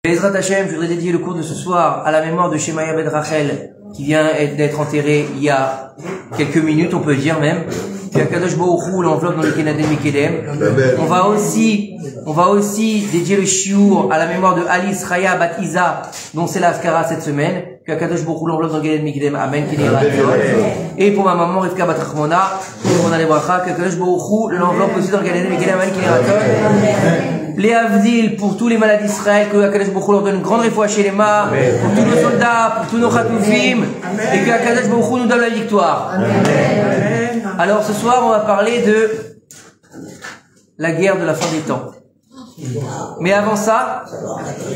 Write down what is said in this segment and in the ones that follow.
Ezrat Hashem, je voudrais dédier le cours de ce soir à la mémoire de Shemaya ben Rachel, qui vient d'être enterré il y a quelques minutes, on peut dire même. Puis à Kadosh Baruch Hu, l'enveloppe dans le Kenadem Mikedem. On va aussi dédier le shiur à la mémoire de Alice Raya Bat Isa, dont c'est la Askara cette semaine. Puis à Kadosh Baruch Hu, l'enveloppe dans le Kenadem Mikedem. Amen. Et pour ma maman Rivka Bat Rachmona, on a les brachas. Puis à Kadosh Baruch Hu, l'enveloppe aussi dans le Kenadem Mikedem. Amen. Les Avdil, pour tous les malades d'Israël, que Akadosh Baruch Hu leur donne une grande réfoua chez les mains, pour tous nos soldats, pour tous nos chatoufim, et que Akadosh Baruch Hu nous donne la victoire. Amen. Alors ce soir, on va parler de la guerre de la fin des temps. Mais avant ça,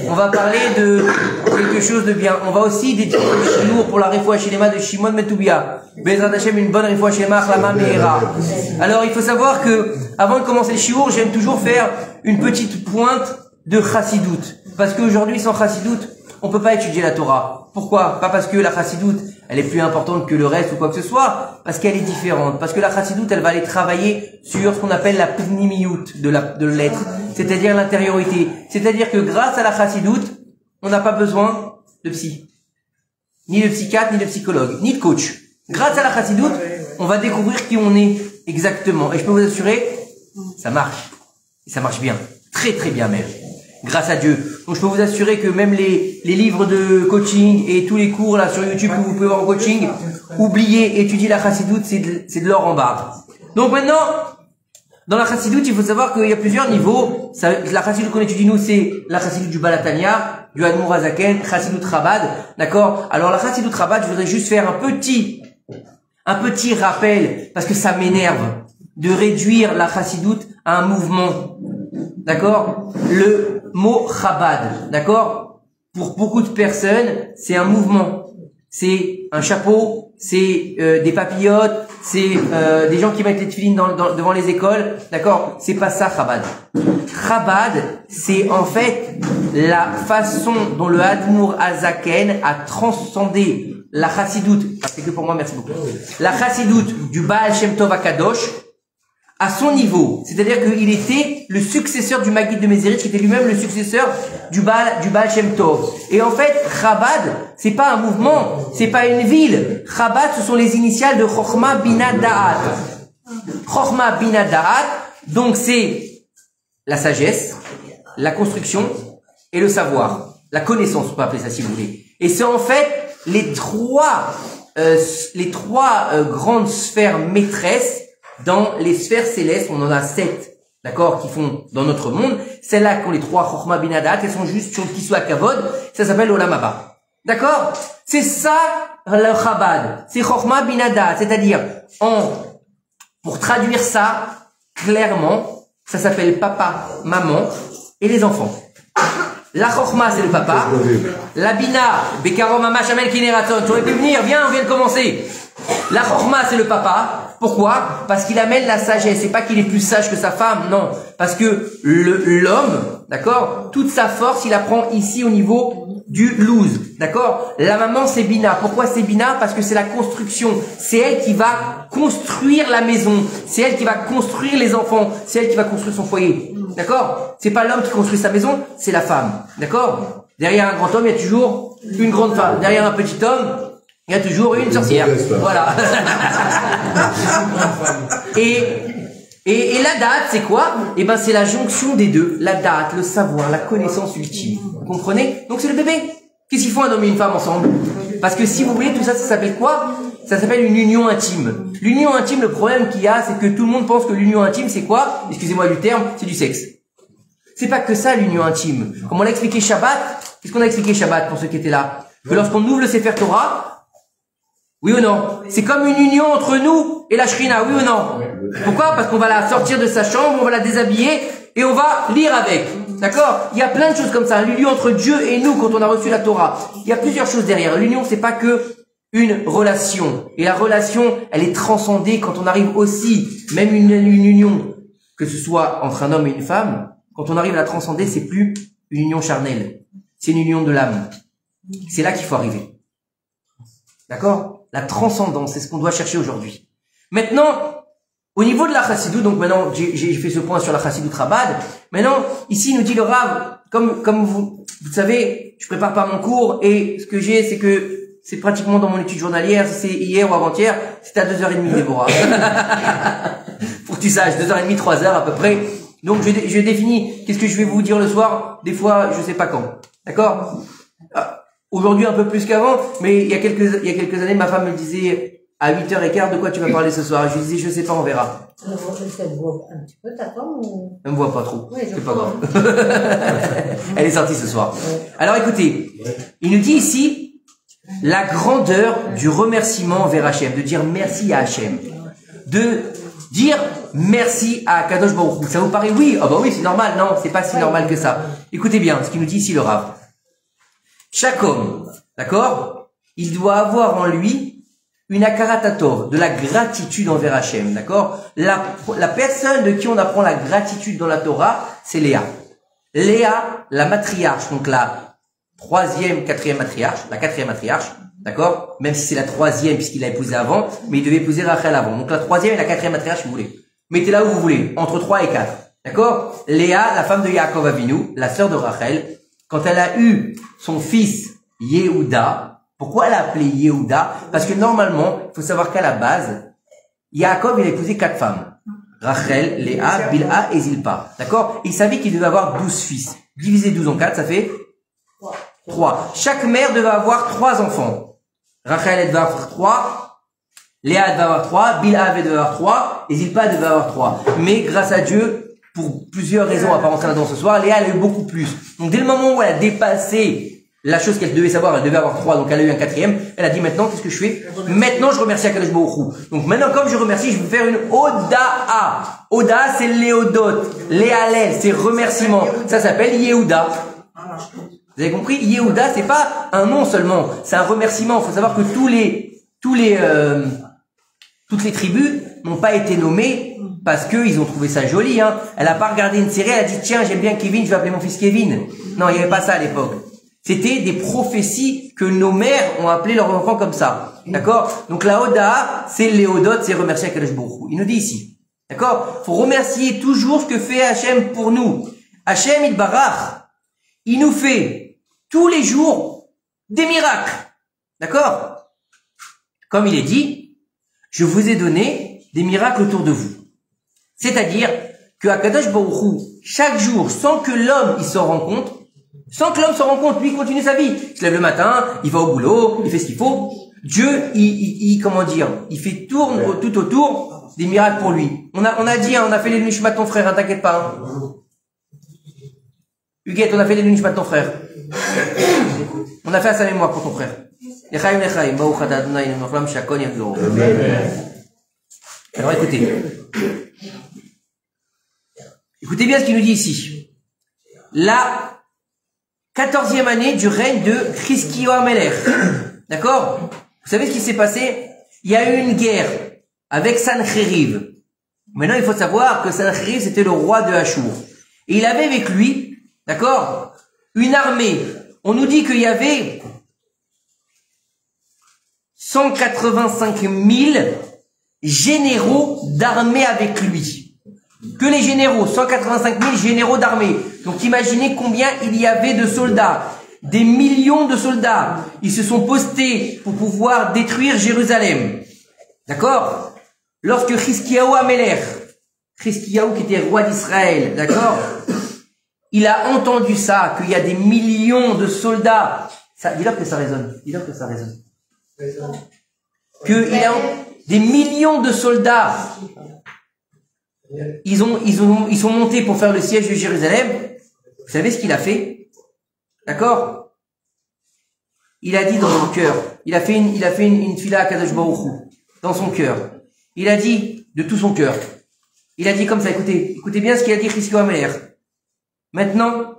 on va parler de quelque chose de bien. On va aussi dédier le shiur pour la réfoua chez les mains de Shimon ben Toubia. Bezrat Hashem, une bonne réfoua chez les mains, Achlama Meira. Alors il faut savoir que, avant de commencer le shiur, j'aime toujours faire une petite pointe de chassidoute. Parce qu'aujourd'hui, sans chassidoute, on peut pas étudier la Torah. Pourquoi? Pas parce que la chassidoute, elle est plus importante que le reste ou quoi que ce soit, parce qu'elle est différente. Parce que la chassidoute, elle va aller travailler sur ce qu'on appelle la pnimiyut de l'être. C'est-à-dire l'intériorité. C'est-à-dire que grâce à la chassidoute, on n'a pas besoin de psy. Ni de psychiatre, ni de psychologue, ni de coach. Grâce à la chassidoute, on va découvrir qui on est exactement. Et je peux vous assurer, ça marche. Et ça marche bien. Très très bien même. Grâce à Dieu. Donc je peux vous assurer que même les livres de coaching et tous les cours là sur YouTube que vous pouvez voir en coaching, oubliez, étudiez la chassidoute, c'est de l'or en barre. Donc maintenant, dans la chassidoute, il faut savoir qu'il y a plusieurs niveaux. La chassidoute qu'on étudie nous, c'est la chassidoute du Balatania, du Admour Hazaken, chassidoute Chabad. D'accord? Alors la chassidoute Chabad, je voudrais juste faire un petit rappel, parce que ça m'énerve, de réduire la chassidoute à un mouvement. D'accord? Le mot Chabad, d'accord? Pour beaucoup de personnes, c'est un mouvement. C'est un chapeau, c'est des papillotes, c'est des gens qui mettent les tefilines devant les écoles, d'accord? C'est pas ça Chabad. Chabad, c'est en fait la façon dont le Admour Hazaken a transcendé la chassidoute, c'est que pour moi, merci beaucoup. La chassidoute du Baal Shem Tov Akadosh à son niveau. C'est-à-dire qu'il était le successeur du Maggid de Mézérich, qui était lui-même le successeur du Baal Shem Tov. Et en fait, Chabad, c'est pas un mouvement, c'est pas une ville. Chabad, ce sont les initiales de Chochma Bina Da'at. Chochma Bina Da'at, donc c'est la sagesse, la construction et le savoir. La connaissance, on peut appeler ça si vous voulez. Et c'est en fait les trois grandes sphères maîtresses dans les sphères célestes. On en a 7, d'accord, qui font dans notre monde. Celles-là qui ont les 3 Chochma Bina Da'at, elles sont juste sur le Kisou Kavod, ça s'appelle Olam Haba. D'accord? C'est ça le Chabad. C'est Chochma Bina Da'at, c'est-à-dire, pour traduire ça clairement, ça s'appelle papa, maman et les enfants. La Chochma, c'est le papa. La Bina, Bekarom Mama Shamel Kineraton. Tu aurais pu venir, viens, on vient de commencer. La Chochma, c'est le papa. Pourquoi? Parce qu'il amène la sagesse. C'est pas qu'il est plus sage que sa femme, non. Parce que l'homme, d'accord, toute sa force, il la prend ici au niveau du loose, d'accord. La maman, c'est Bina. Pourquoi c'est Bina? Parce que c'est la construction. C'est elle qui va construire la maison. C'est elle qui va construire les enfants. C'est elle qui va construire son foyer, d'accord. C'est pas l'homme qui construit sa maison, c'est la femme, d'accord. Derrière un grand homme, il y a toujours une grande femme. Derrière un petit homme, il y a toujours une sorcière. Voilà. Et la date, c'est quoi? Eh ben, c'est la jonction des deux. La date, le savoir, la connaissance ultime. Vous comprenez? Donc c'est le bébé. Qu'est-ce qu'ils font un homme et une femme ensemble? Parce que si vous voulez, tout ça, ça s'appelle quoi? Ça s'appelle une union intime. L'union intime, le problème qu'il y a, c'est que tout le monde pense que l'union intime, c'est quoi? Excusez-moi du terme, c'est du sexe. C'est pas que ça, l'union intime. Comme on l'a expliqué Shabbat, qu'est-ce qu'on a expliqué Shabbat pour ceux qui étaient là? Que lorsqu'on ouvre le Sefer Torah, oui ou non? C'est comme une union entre nous et la Shrina, oui ou non? Pourquoi? Parce qu'on va la sortir de sa chambre, on va la déshabiller et on va lire avec. D'accord? Il y a plein de choses comme ça. L'union entre Dieu et nous quand on a reçu la Torah. Il y a plusieurs choses derrière. L'union, c'est pas que une relation. Et la relation, elle est transcendée quand on arrive aussi, même une union, que ce soit entre un homme et une femme, quand on arrive à la transcender, c'est plus une union charnelle. C'est une union de l'âme. C'est là qu'il faut arriver. D'accord? La transcendance, c'est ce qu'on doit chercher aujourd'hui. Maintenant, au niveau de la chassidoute, donc maintenant, j'ai fait ce point sur la chassidoute Chabad. Maintenant, ici, il nous dit le Rav, comme vous savez, je prépare pas mon cours et ce que j'ai, c'est que c'est pratiquement dans mon étude journalière, si c'est hier ou avant-hier, c'était à 2h30, Déborah. Pour que tu saches, 2h30, 3h à peu près. Donc, je définis qu'est-ce que je vais vous dire le soir. Des fois, je sais pas quand. D'accord? Aujourd'hui, un peu plus qu'avant, mais il y a quelques années, ma femme me disait, à 8h15, de quoi tu vas parler ce soir? Je lui disais, je sais pas, on verra. Elle voit un petit peu ta femme ou... Elle me voit pas trop. Oui, c'est pas grave. Elle est sortie ce soir. Ouais. Alors, écoutez. Il nous dit ici, la grandeur du remerciement envers Hachem, de dire merci à Hachem, de dire merci à Kadosh Baruch Hu. Ça vous paraît oui? Ah bah oui, c'est normal. Non, c'est pas si normal que ça. Écoutez bien ce qu'il nous dit ici le Rav. Chaque homme, d'accord, il doit avoir en lui une akaratatov, de la gratitude envers Hachem, d'accord. La personne de qui on apprend la gratitude dans la Torah, c'est Léa. Léa, la matriarche, donc la quatrième matriarche, la quatrième matriarche, d'accord? Même si c'est la troisième puisqu'il a épousé avant, mais il devait épouser Rachel avant. Donc la troisième et la quatrième matriarche, si vous voulez. Mettez-la où vous voulez, entre 3 et 4. D'accord? Léa, la femme de Yaakov Avinu, la sœur de Rachel, quand elle a eu son fils Yehuda, pourquoi elle a appelé Yehuda? Parce que normalement, il faut savoir qu'à la base, Yaakov, il a épousé 4 femmes. Rachel, Léa, Bilha et Zilpa. D'accord? Il savait qu'il devait avoir 12 fils. Diviser 12 en 4, ça fait 3. Chaque mère devait avoir 3 enfants. Rachel, elle devait avoir 3. Léa, elle devait avoir 3. Bilha, elle devait avoir 3. Et Zilpa, elle devait avoir 3. Mais grâce à Dieu, pour plusieurs raisons, on va pas rentrer là-dedans ce soir, Léa, elle a eu beaucoup plus. Donc, dès le moment où elle a dépassé la chose qu'elle devait savoir, elle devait avoir 3, donc elle a eu un 4e. Elle a dit maintenant, qu'est-ce que je fais? Maintenant, je remercie Akadosh Baruch Hu. Donc maintenant, comme je remercie, je vais faire une Oda'a. Oda'a, c'est Léodot. Léalel, c'est remerciement. Ça s'appelle Yehuda. Vous avez compris? Yehuda, c'est pas un nom seulement, c'est un remerciement. Il faut savoir que toutes les tribus n'ont pas été nommées parce qu'ils ont trouvé ça joli, hein. Elle a pas regardé une série, elle a dit tiens, j'aime bien Kevin, je vais appeler mon fils Kevin. Non, il n'y avait pas ça à l'époque. C'était des prophéties que nos mères ont appelé leurs enfants comme ça. D'accord? Donc la Oda, c'est Léodot, c'est remercier Akadosh Baruch Hu. Il nous dit ici. D'accord? Faut remercier toujours ce que fait Hachem pour nous. Hachem Yitbarach, il nous fait tous les jours des miracles. D'accord? Comme il est dit, je vous ai donné des miracles autour de vous. C'est-à-dire que Akadosh Baruch Hu, chaque jour, sans que l'homme il s'en rende compte, lui il continue sa vie. Il se lève le matin, il va au boulot, il fait ce qu'il faut. Dieu, il fait tout autour des miracles pour lui. On a dit, on a fait les Nishmat de ton frère, hein, t'inquiète pas. Hein. Huguette, on a fait les Nishmat de ton frère. On a fait à sa mémoire pour ton frère. Alors écoutez bien ce qu'il nous dit ici. La 14e année du règne de Chizkiyahu HaMelech. D'accord? Vous savez ce qui s'est passé? Il y a eu une guerre avec Sancheriv. Maintenant, il faut savoir que Sancheriv, c'était le roi de Ashur. Et il avait avec lui, d'accord, une armée. On nous dit qu'il y avait 185 000 généraux d'armée avec lui. Que les généraux, 185 000 généraux d'armée. Donc imaginez combien il y avait de soldats. Des millions de soldats. Ils se sont postés pour pouvoir détruire Jérusalem. D'accord? Lorsque Chizkiyahu HaMelech, Chizkiyahu qui était roi d'Israël, d'accord, il a entendu ça, qu'il y a des millions de soldats. Dis-leur que ça résonne. Dis-leur que ça résonne. Qu'il y a des millions de soldats. Ils sont montés pour faire le siège de Jérusalem. Vous savez ce qu'il a fait? D'accord? Il a dit dans son cœur. Il a fait une fila à Kadosh Baruch Hu. Dans son cœur. Il a dit de tout son cœur. Il a dit comme ça, écoutez bien ce qu'il a dit Chizkiyahu HaMelech. Maintenant,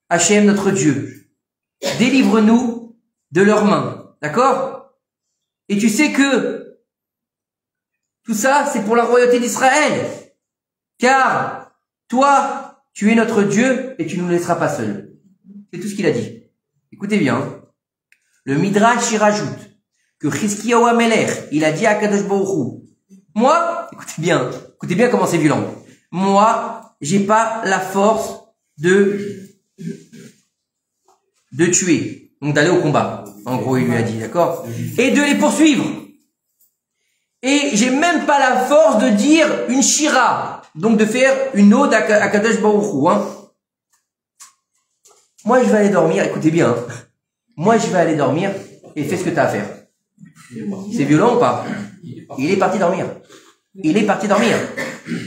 Hachem, notre Dieu, délivre-nous de leurs mains. D'accord? Et tu sais que tout ça, c'est pour la royauté d'Israël. Car toi, tu es notre Dieu et tu ne nous laisseras pas seuls. C'est tout ce qu'il a dit. Écoutez bien. Le Midrash y rajoute que Chizkiyahu HaMelech, il a dit à Kadosh Baruch Hu, moi, écoutez bien comment c'est violent. Moi, j'ai pas la force de tuer, donc d'aller au combat. En gros, il lui a dit, d'accord? Et de les poursuivre. Et j'ai même pas la force de dire une shira, donc de faire une ode à Kadosh Baruch Hu, hein. Moi, je vais aller dormir, écoutez bien, hein. Moi, je vais aller dormir et fais ce que tu as à faire. C'est violent ou pas? Il est parti dormir. Il est parti dormir.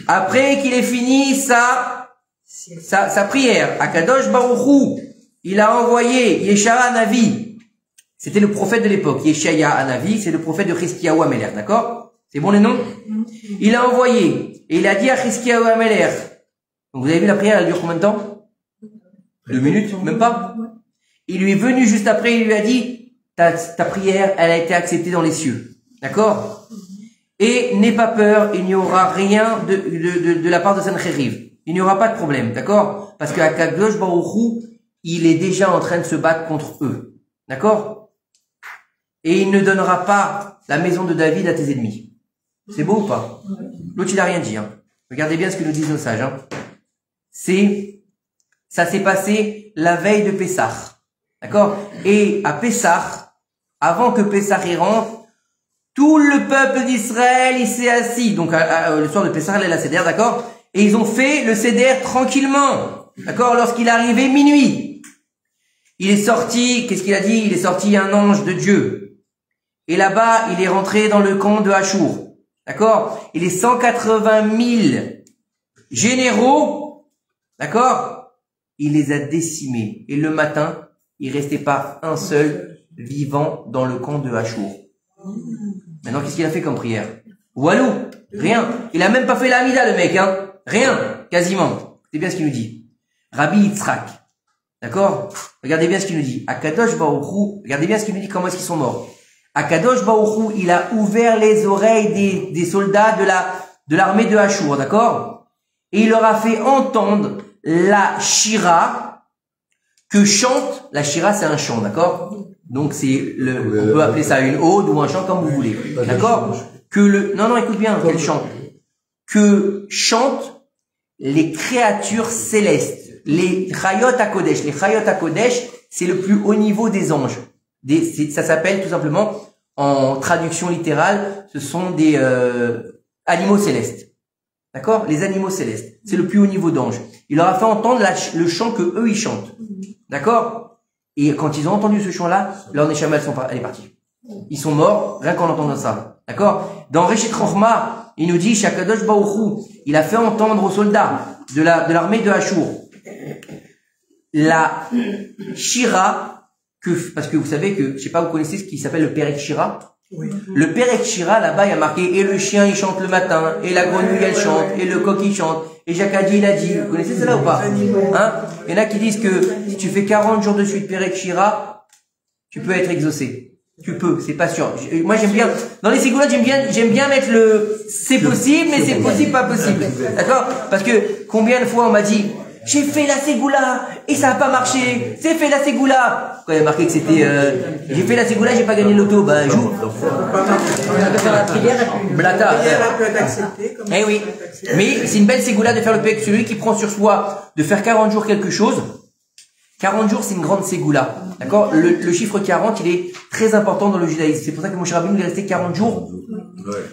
Après qu'il ait fini sa prière, Akadosh Baruch Hu, il a envoyé Yeshaya Hanavi. C'était le prophète de l'époque. Yeshaya Hanavi, c'est le prophète de Chizkiyahu Améler, d'accord? C'est bon les noms? Il a envoyé, et il a dit à Chizkiyahu Améler. Donc vous avez vu la prière, elle dure combien de temps? 2 minutes, même pas? Il lui est venu juste après, il lui a dit, ta prière, elle a été acceptée dans les cieux. D'accord? Et n'aie pas peur, il n'y aura rien de la part de Sancheriv. Il n'y aura pas de problème, d'accord? Parce qu'à Kadosh Baruch Hu, il est déjà en train de se battre contre eux. D'accord? Et il ne donnera pas la maison de David à tes ennemis. C'est beau ou pas? L'autre, il n'a rien dit, hein. Regardez bien ce que nous disent nos sages, hein. Ça s'est passé la veille de Pessah. D'accord? Et à Pessah, avant que Pessah y rentre, tout le peuple d'Israël, il s'est assis. Donc, le soir de Pessah, il est la Seder, d'accord? Et ils ont fait le Seder tranquillement. D'accord? Lorsqu'il est arrivé minuit. Il est sorti, qu'est-ce qu'il a dit? Il est sorti un ange de Dieu. Et là-bas, il est rentré dans le camp de Achour. D'accord? Et les 180 000 généraux, d'accord? Il les a décimés. Et le matin, il restait pas un seul vivant dans le camp de Achour. Maintenant, qu'est-ce qu'il a fait comme prière? Walou, rien. Il a même pas fait l'amida, le mec, hein. Rien, quasiment. C'est bien ce qu'il nous dit. Rabbi Yitzhak. D'accord? Regardez bien ce qu'il nous dit. Akadosh Baruch Hu, regardez bien ce qu'il nous dit, comment est-ce qu'ils sont morts. Akadosh Baruch Hu, il a ouvert les oreilles des soldats de l'armée de Achour, d'accord? Et il leur a fait entendre la shira que chante, la shira c'est un chant, d'accord? Donc c'est on peut appeler ça une ode ou un chant comme vous voulez, d'accord? Non, écoute bien, quel chant? Que chantent les créatures célestes, les Chayot HaKodesh. Les Chayot HaKodesh, c'est le plus haut niveau des anges. Ça s'appelle tout simplement, en traduction littérale, ce sont des animaux célestes. D'accord? Les animaux célestes. C'est le plus haut niveau d'ange. Il leur a fait entendre le chant que eux ils chantent. D'accord? Et quand ils ont entendu ce chant-là, leur neshama, elle est partie. Ils sont morts, rien qu'en entendant ça. D'accord? Dans Reshit Chochma, il nous dit, Shakadosh Baruch Hu, il a fait entendre aux soldats de l'armée de Achour la Shira, parce que vous savez que, je sais pas, vous connaissez ce qui s'appelle le Perek Shira? Oui. Le Perek Shira, là-bas, il y a marqué, et le chien, il chante le matin, et la grenouille, elle chante, et le coq, il chante, et Jacadi, il a dit, vous connaissez cela ou pas? Hein? Il y en a qui disent que si tu fais 40 jours de suite Perek Shira, tu peux être exaucé. Tu peux, c'est pas sûr. Moi, j'aime bien, dans les ségoulas, j'aime bien mettre c'est possible, mais c'est possible, pas possible. D'accord? Parce que, combien de fois on m'a dit, j'ai fait la ségoula, et ça a pas marché, j'ai fait la ségoula. Quand il y a marqué que c'était, j'ai fait la ségoula, j'ai pas gagné l'auto, bah, joue. Blata. Eh oui. Mais c'est une belle ségoula de faire le pec. Celui qui prend sur soi de faire 40 jours quelque chose, 40 jours, c'est une grande ségoula. D'accord? Le chiffre 40, il est très important dans le judaïsme. C'est pour ça que Moshe Rabbeinu est resté 40 jours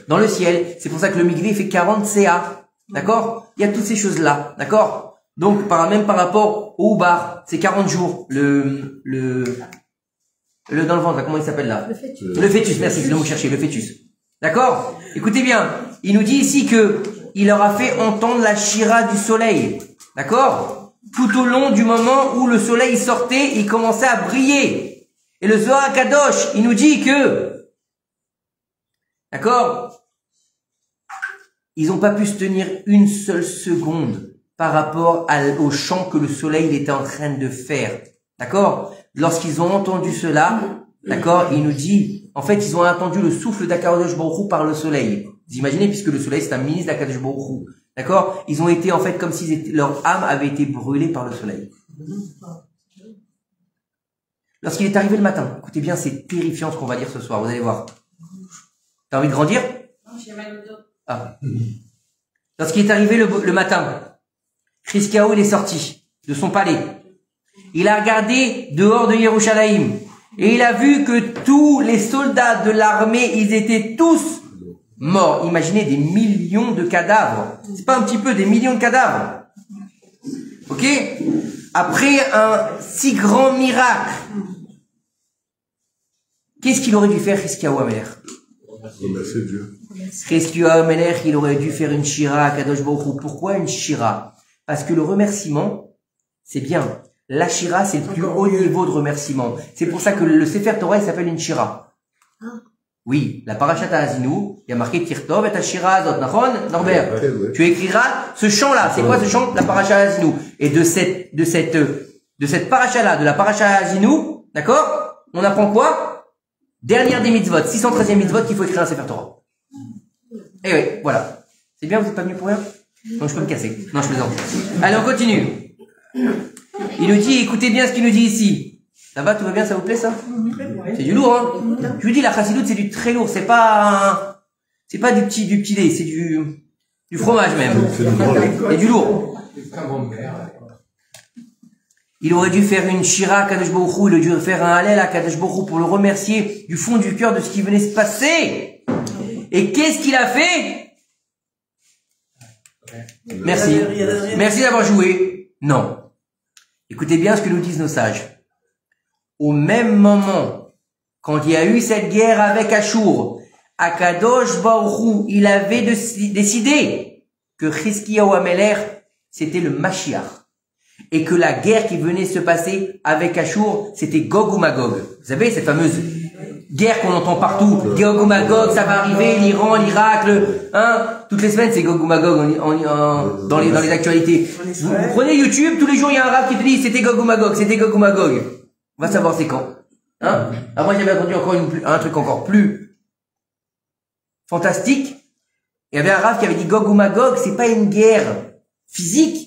dans le ciel. C'est pour ça que le Mikvé fait 40 CA. D'accord? Il y a toutes ces choses-là. D'accord? Donc, même par rapport au Oubar, c'est 40 jours. Le dans le ventre, là, comment il s'appelle là? Le fœtus, merci, c'est le mot chercher, le fœtus. D'accord? Écoutez bien. Il nous dit ici que il leur a fait entendre la shira du soleil. D'accord? Tout au long du moment où le soleil sortait, il commençait à briller. Et le Zohar Kadosh, il nous dit que, d'accord, ils n'ont pas pu se tenir une seule seconde par rapport au chant que le soleil était en train de faire. D'accord? Lorsqu'ils ont entendu cela, d'accord, il nous dit, en fait, ils ont entendu le souffle d'Akadosh Baruch Hu par le soleil. Vous imaginez, puisque le soleil, c'est un ministre d'Akadosh Baruch Hu. D'accord? Ils ont été, en fait, comme si leur âme avait été brûlée par le soleil. Lorsqu'il est arrivé le matin, écoutez bien, c'est terrifiant ce qu'on va dire ce soir, vous allez voir. T'as envie de grandir? Non, j'ai mal au dos. Ah. Lorsqu'il est arrivé le matin, Chizkiyahu, il est sorti. de son palais. Il a regardé dehors de Yerushalayim. Et il a vu que tous les soldats de l'armée, ils étaient tous morts. Imaginez des millions de cadavres. C'est pas un petit peu, des millions de cadavres. Ok? Après un si grand miracle, qu'est-ce qu'il aurait dû faire, Hiskiyahu Amelech? Remercier Dieu. Hiskiyahu Amelech, il aurait dû faire une shira à Kadosh Baruch Hu. Pourquoi une shira? Parce que le remerciement, c'est bien. La shira, c'est le plus haut niveau de remerciement. C'est pour ça que le Sefer Torah, il s'appelle une shira. Oui, la parashat Ha'azinu, il y a marqué Tirtov et Shira Azot, Nachon, Norbert. Tu écriras ce chant-là. C'est quoi ce chant? La parashat Ha'azinu. Et de cette parasha-là, de la parashat Ha'azinu, d'accord? On apprend quoi? Dernière des mitzvot, 613e mitzvot qu'il faut écrire un Sefer Torah. Et oui, voilà. C'est bien, vous n'êtes pas venu pour rien? Non, je peux me casser. Non, je plaisante. Allez, on continue. Il nous dit, écoutez bien ce qu'il nous dit ici. Ça va, tout va bien, ça vous plaît ça? C'est du lourd, hein? Je vous dis, la chassidoute, c'est du très lourd. C'est pas du petit lait, c'est du fromage même. C'est du lourd. Il aurait dû faire une shira à Kadosh Baruch Hu, il aurait dû faire un hallel à Kadosh Baruch Hu pour le remercier du fond du cœur de ce qui venait se passer. Et qu'est-ce qu'il a fait? Merci. Merci d'avoir joué. Non. Écoutez bien ce que nous disent nos sages. Au même moment, quand il y a eu cette guerre avec Achour, Akadosh Baruch Hu, il avait décidé que Hiskiyahu Amelech, c'était le Mashiach. Et que la guerre qui venait se passer avec Achour, c'était Gog ou Magog. Vous savez, cette fameuse guerre qu'on entend partout. Gog ou Magog, ça va arriver, l'Iran, l'Irak, toutes les semaines, c'est Gog ou Magog dans les actualités. Vous prenez YouTube, tous les jours, il y a un rap qui te dit, c'était Gog ou Magog, c'était Gog ou Magog. On va savoir c'est quand. Après, j'avais entendu encore un truc encore plus fantastique. Il y avait un rap qui avait dit Gog ou Magog, c'est pas une guerre physique.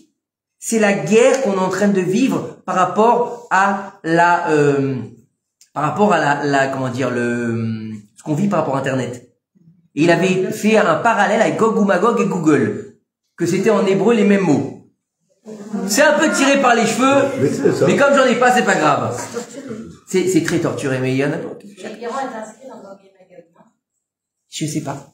C'est la guerre qu'on est en train de vivre par rapport à ce qu'on vit par rapport à Internet. Et il avait fait un parallèle avec Gog ou Magog et Google. Que c'était en hébreu les mêmes mots. C'est un peu tiré par les cheveux, mais comme j'en ai pas, c'est pas grave. C'est très torturé, mais il y en a pas. L'Iran est inscrit dans Gog et Magog, non? Je sais pas.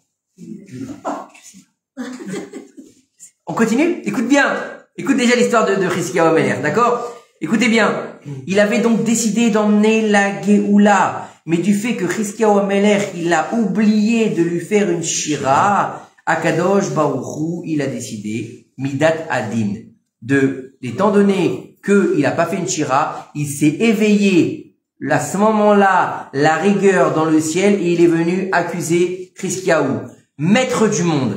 On continue? Écoute bien. Écoute déjà l'histoire de Hiskiyahu Amelech, d'accord? Écoutez bien. Il avait donc décidé d'emmener la Géoula, mais du fait que Hiskiyahu Amelech, il a oublié de lui faire une shira, Akadosh Baruch Hu, il a décidé, Midat Adin, étant donné qu'il n'a pas fait une shira, il s'est éveillé, à ce moment-là, la rigueur dans le ciel, et il est venu accuser Hiskiyahu, maître du monde.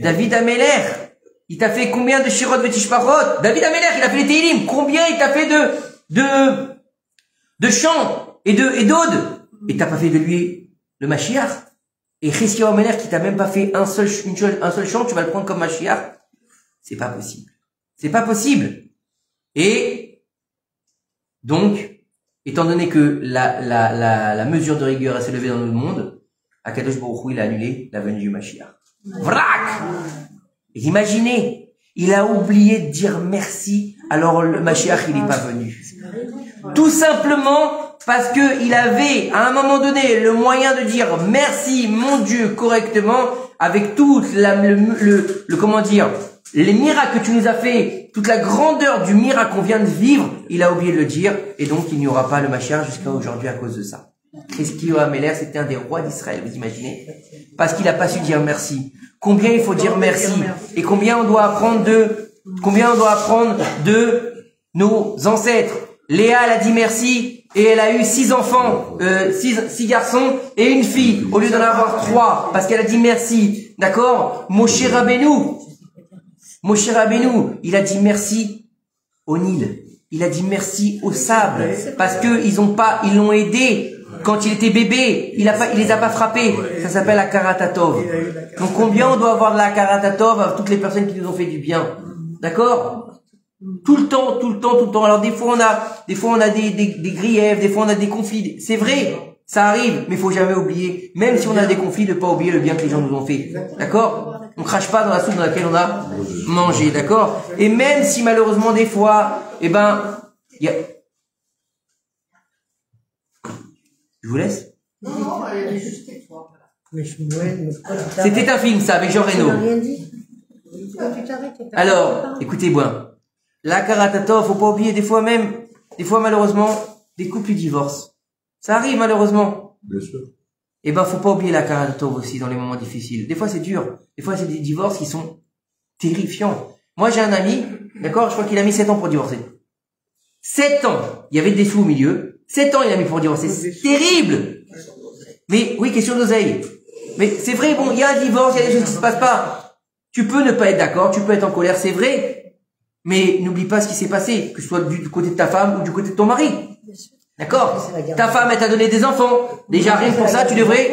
David Amelech, il t'a fait combien de shirot vetishpachot? David Amelech, il a fait les Teilim. Combien il t'a fait de chants et d'odes? Et t'as pas fait de lui le Mashiach? Et Hiskiyahu Amelech qui t'a même pas fait un seul chant, tu vas le prendre comme Mashiach? C'est pas possible. C'est pas possible. Et donc, étant donné que la mesure de rigueur s'est levée dans le monde, Akadosh Baruch Hu, il a annulé la venue du Mashiach. Vrac! Imaginez, il a oublié de dire merci, alors le Mashiach, il n'est pas venu. Tout simplement parce que il avait, à un moment donné, le moyen de dire merci, mon Dieu, correctement, avec toute les miracles que tu nous as fait, toute la grandeur du miracle qu'on vient de vivre, il a oublié de le dire, et donc il n'y aura pas le Mashiach jusqu'à aujourd'hui à cause de ça. Hiskiyahu Amelech, c'était un des rois d'Israël, vous imaginez? Parce qu'il n'a pas su dire merci. Combien il faut dire merci? Et combien on doit apprendre de nos ancêtres? Léa, elle a dit merci, et elle a eu 6 enfants, 6 garçons et une fille, au lieu d'en avoir 3, parce qu'elle a dit merci. D'accord? Moshe Rabbeinu, il a dit merci au Nil. Il a dit merci au sable, parce que ils l'ont aidé. Quand il était bébé, il les a pas frappés. Ça s'appelle la karatatov. Donc combien on doit avoir de la karatatov à toutes les personnes qui nous ont fait du bien? D'accord? Tout le temps. Alors des fois on a des griefs, des fois on a des conflits. C'est vrai, ça arrive, mais il faut jamais oublier. Même si on a des conflits, de pas oublier le bien que les gens nous ont fait. D'accord? On crache pas dans la soupe dans laquelle on a mangé, d'accord? Et même si malheureusement des fois, eh ben, il y a... Je vous laisse? Non, elle est juste toi. C'était un film, ça, avec Jean Reno. Alors, écoutez, bon. La karatatov, faut pas oublier, des fois malheureusement, des couples divorcent. Ça arrive, malheureusement. Bien sûr. Eh ben, faut pas oublier la karatatov aussi dans les moments difficiles. Des fois, c'est dur. Des fois, c'est des divorces qui sont terrifiants. Moi, j'ai un ami, d'accord, je crois qu'il a mis 7 ans pour divorcer. 7 ans. Il y avait des sous au milieu. 7 ans, il a mis pour divorcer. C'est terrible. Mais, oui, question d'oseille. Mais c'est vrai, bon, il y a un divorce, il y a des choses qui se passent pas. Tu peux ne pas être d'accord, tu peux être en colère, c'est vrai. Mais n'oublie pas ce qui s'est passé, que ce soit du côté de ta femme ou du côté de ton mari. D'accord? Ta femme, elle t'a donné des enfants. Déjà, rien que pour ça, tu devrais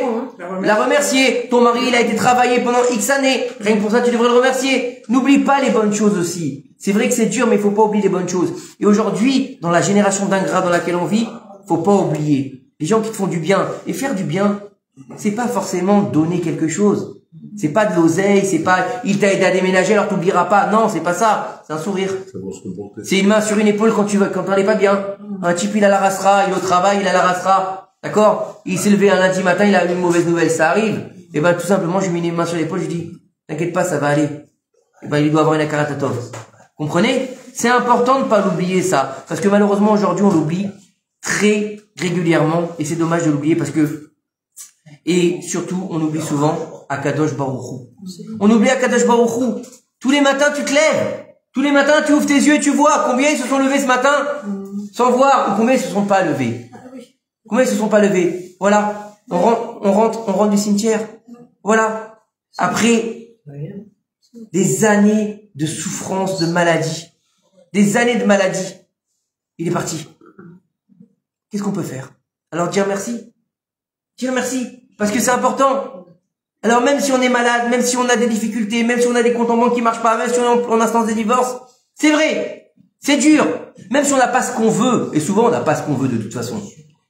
la remercier. Ton mari, il a été travaillé pendant X années. Rien que pour ça, tu devrais le remercier. N'oublie pas les bonnes choses aussi. C'est vrai que c'est dur, mais il faut pas oublier les bonnes choses. Et aujourd'hui, dans la génération d'ingrats dans laquelle on vit, faut pas oublier les gens qui te font du bien. Et faire du bien, c'est pas forcément donner quelque chose. C'est pas de l'oseille, c'est pas il t'a aidé à déménager alors t'oublieras pas. Non, c'est pas ça. C'est un sourire. C'est une main sur une épaule quand t'en es pas bien. Un type il a la rassera, il est au travail, il a la rassera. D'accord? Il s'est levé un lundi matin, il a eu une mauvaise nouvelle, ça arrive. Et ben tout simplement, je lui mets une main sur l'épaule, je lui dis t'inquiète pas, ça va aller. Et ben il doit avoir une karatatov. Comprenez? C'est important de pas l'oublier ça, parce que malheureusement aujourd'hui on l'oublie très régulièrement et c'est dommage de l'oublier parce que et surtout on oublie souvent Akadosh Baruch Hu. On oublie Akadosh Baruch Hu. Tous les matins tu te lèves, tous les matins tu ouvres tes yeux et tu vois combien ils se sont levés ce matin sans voir ou combien ils se sont pas levés. Combien ils se sont pas levés. Voilà, on rentre du cimetière. Voilà. Après des années de souffrance, de maladie, des années de maladie, il est parti. Qu'est-ce qu'on peut faire? Alors dire merci. Dire merci. Parce que c'est important. Alors même si on est malade, même si on a des difficultés, même si on a des comptes en banque qui marchent pas, même si on est en instance de divorce, c'est vrai. C'est dur. Même si on n'a pas ce qu'on veut, et souvent on n'a pas ce qu'on veut de toute façon.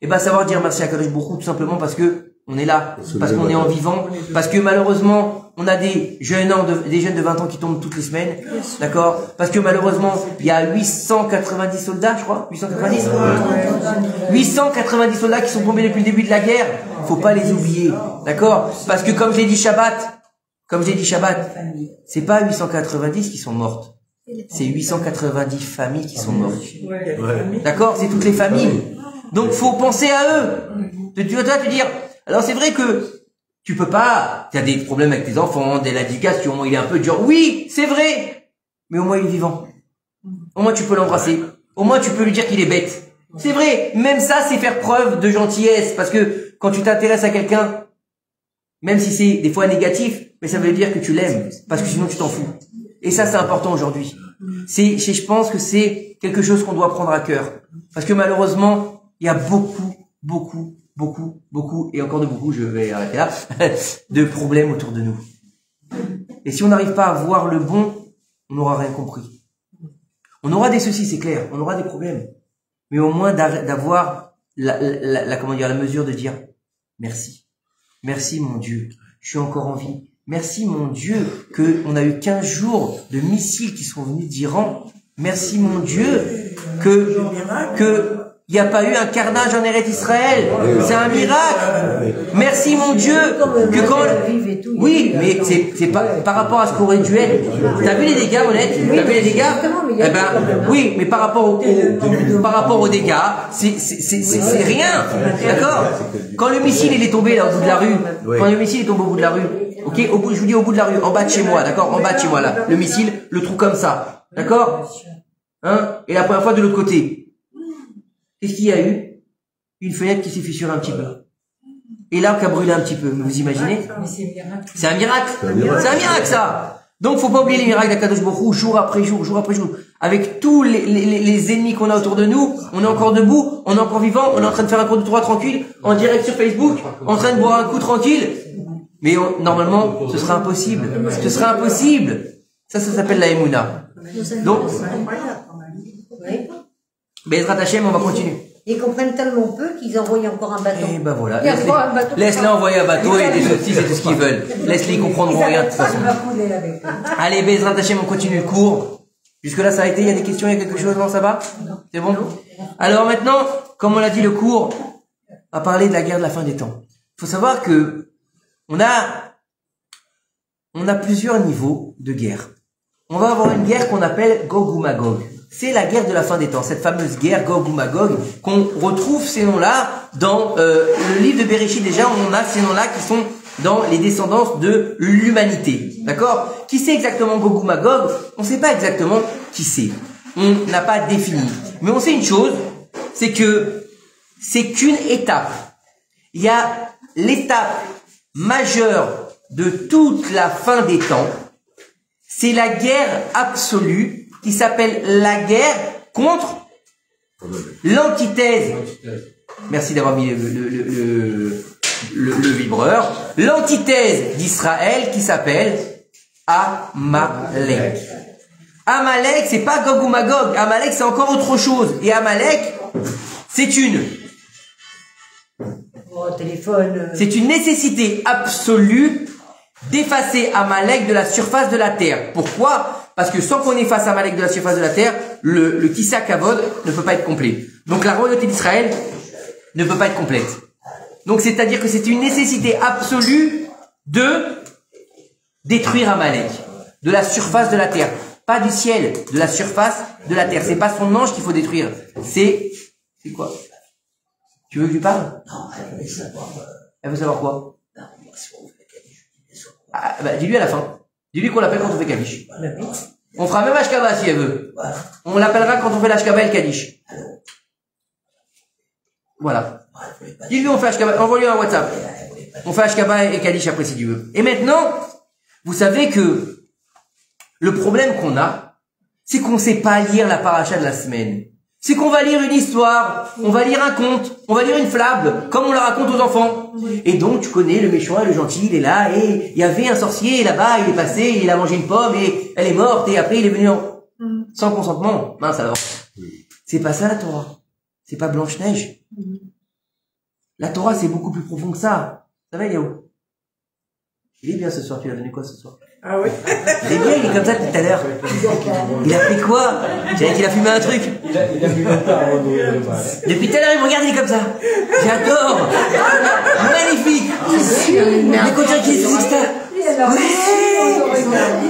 Et ben savoir dire merci à Kadosh Baruch Hu tout simplement parce que on est là, parce qu'on est en vivant, parce que malheureusement on a des jeunes de 20 ans qui tombent toutes les semaines, d'accord? Parce que malheureusement il y a 890 soldats, je crois, 890 soldats qui sont tombés depuis le début de la guerre. Faut pas les oublier, d'accord? Parce que comme j'ai dit Shabbat, c'est pas 890 qui sont mortes, c'est 890 familles qui sont mortes, d'accord? C'est toutes les familles. Donc faut penser à eux. Tu vas te dire. Alors c'est vrai que tu peux pas. Tu as des problèmes avec tes enfants, de l'éducation, il est un peu dur. Oui, c'est vrai. Mais au moins il est vivant. Au moins tu peux l'embrasser. Au moins tu peux lui dire qu'il est bête. C'est vrai. Même ça, c'est faire preuve de gentillesse, parce que quand tu t'intéresses à quelqu'un, même si c'est des fois négatif, mais ça veut dire que tu l'aimes, parce que sinon tu t'en fous. Et ça, c'est important aujourd'hui. Je pense que c'est quelque chose qu'on doit prendre à cœur, parce que malheureusement il y a beaucoup, et encore de beaucoup, je vais arrêter là, de problèmes autour de nous. Et si on n'arrive pas à voir le bon, on n'aura rien compris. On aura des soucis, c'est clair, on aura des problèmes. Mais au moins d'avoir la mesure de dire merci. Merci mon Dieu, je suis encore en vie. Merci mon Dieu qu'on a eu 15 jours de missiles qui sont venus d'Iran. Merci mon Dieu que il n'y a pas eu un carnage en Eretz Israël. C'est un miracle. Merci mon Dieu que quand... Oui, mais c'est pas par rapport à ce qu'aurait dû être. T'as vu les dégâts, honnête? T'as vu les dégâts? Eh ben, oui, mais par rapport aux dégâts, c'est rien. D'accord? Quand le missile, il est tombé là, au bout de la rue, quand le missile est tombé au bout de la rue, ok? Je vous dis au bout de la rue, en bas de chez moi, d'accord? En bas de chez moi, là. Le missile, le trou comme ça. D'accord? Hein? Et la première fois de l'autre côté. Qu'est-ce qu'il y a eu? Une fenêtre qui s'est fissurée un petit peu. Et l'arbre qui a brûlé un petit peu. Vous imaginez? C'est un miracle. C'est un miracle, ça. Donc, faut pas oublier les miracles d'Akadosh Baruch Hu, jour après jour. Avec tous les ennemis qu'on a autour de nous, on est encore debout, on est encore vivant, on est en train de faire un cours de Torah tranquille, en direct sur Facebook, en train de boire un coup tranquille. Mais normalement, ce sera impossible. Ça s'appelle la Emouna. Donc, Bezrat Hashem, on va continuer. Ils comprennent tellement peu qu'ils envoient encore un bateau. Et ben voilà. Laisse-les envoyer un bateau et des saucisses et tout ce qu'ils veulent. Laisse-les, ils comprendront rien de toute façon. Allez, Bezrat Hashem, on continue le cours. Jusque là, ça a été, il y a des questions, il y a quelque chose, non, ça va? C'est bon? Alors maintenant, comme on l'a dit, le cours a parlé de la guerre de la fin des temps. Il faut savoir que on a plusieurs niveaux de guerre. On va avoir une guerre qu'on appelle Gog ou Magog. C'est la guerre de la fin des temps, cette fameuse guerre Gog ou Magog, qu'on retrouve ces noms-là dans le livre de Bereshit. Déjà, on a ces noms-là qui sont dans les descendances de l'humanité. D'accord? Qui c'est exactement Gog ou Magog? On ne sait pas exactement qui c'est. On n'a pas défini. Mais on sait une chose, c'est que c'est qu'une étape. Il y a l'étape majeure de toute la fin des temps. C'est la guerre absolue qui s'appelle la guerre contre l'antithèse. Merci d'avoir mis le vibreur. L'antithèse d'Israël qui s'appelle Amalek. Amalek, c'est pas Gog ou Magog. Amalek, c'est encore autre chose. Et Amalek, c'est une nécessité absolue d'effacer Amalek de la surface de la terre. Pourquoi? Parce que sans qu'on efface Amalek de la surface de la terre, le Kissa Kavod ne peut pas être complet. Donc la royauté d'Israël ne peut pas être complète. Donc c'est-à-dire que c'est une nécessité absolue de détruire Amalek de la surface de la terre. Pas du ciel, de la surface de la terre. C'est pas son ange qu'il faut détruire. C'est quoi? Tu veux que je lui parle? Non, elle veut savoir. Elle veut savoir quoi? Ah, bah, dis-lui à la fin. Dis-lui qu'on l'appelle quand on fait Kaddish. On fera même Ashkaba si elle veut. On l'appellera quand on fait l'Ashkaba et le Kaddish. Voilà. Dis-lui on fait Ashkaba. Envoie-lui un WhatsApp. On fait Ashkaba et Kaddish après si tu veux. Et maintenant, vous savez que le problème qu'on a, c'est qu'on ne sait pas lire la paracha de la semaine. C'est qu'on va lire une histoire, on va lire un conte, on va lire une fable, comme on la raconte aux enfants. Et donc, tu connais le méchant et le gentil, il est là, et il y avait un sorcier là-bas, il est passé, il a mangé une pomme, et elle est morte, et après il est venu sans consentement. Mince alors. C'est pas ça la Torah. C'est pas Blanche-Neige. La Torah, c'est beaucoup plus profond que ça. Ça va, Léo? Il est bien ce soir, tu l'as donné quoi ce soir? Ah oui. Il est bien, il est comme ça depuis tout à l'heure. Il a pris quoi? Tu sais qu'il a fumé un truc? Il a fumé un peu depuis tout à l'heure, il me regarde, il est comme ça. J'adore. Magnifique. Mais quand tu dis ça.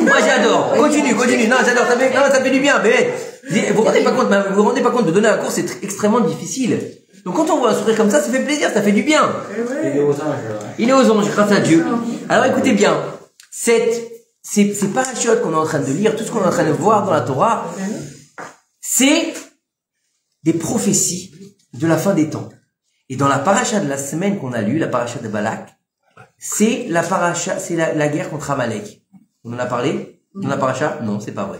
Moi j'adore. Continue. Non, j'adore. Ça fait du bien, bébé. Vous vous rendez pas compte de donner un cours, c'est extrêmement difficile. Donc quand on voit un sourire comme ça fait plaisir, ça fait du bien. Il est aux anges. Il est aux anges, grâce à Dieu. Alors écoutez bien, ces parachutes qu'on est en train de lire, tout ce qu'on est en train de voir dans la Torah, c'est des prophéties de la fin des temps. Et dans la paracha de la semaine qu'on a lue, la paracha de Balak, c'est la paracha, c'est la guerre contre Amalek. On en a parlé dans la paracha? Non, c'est pas vrai.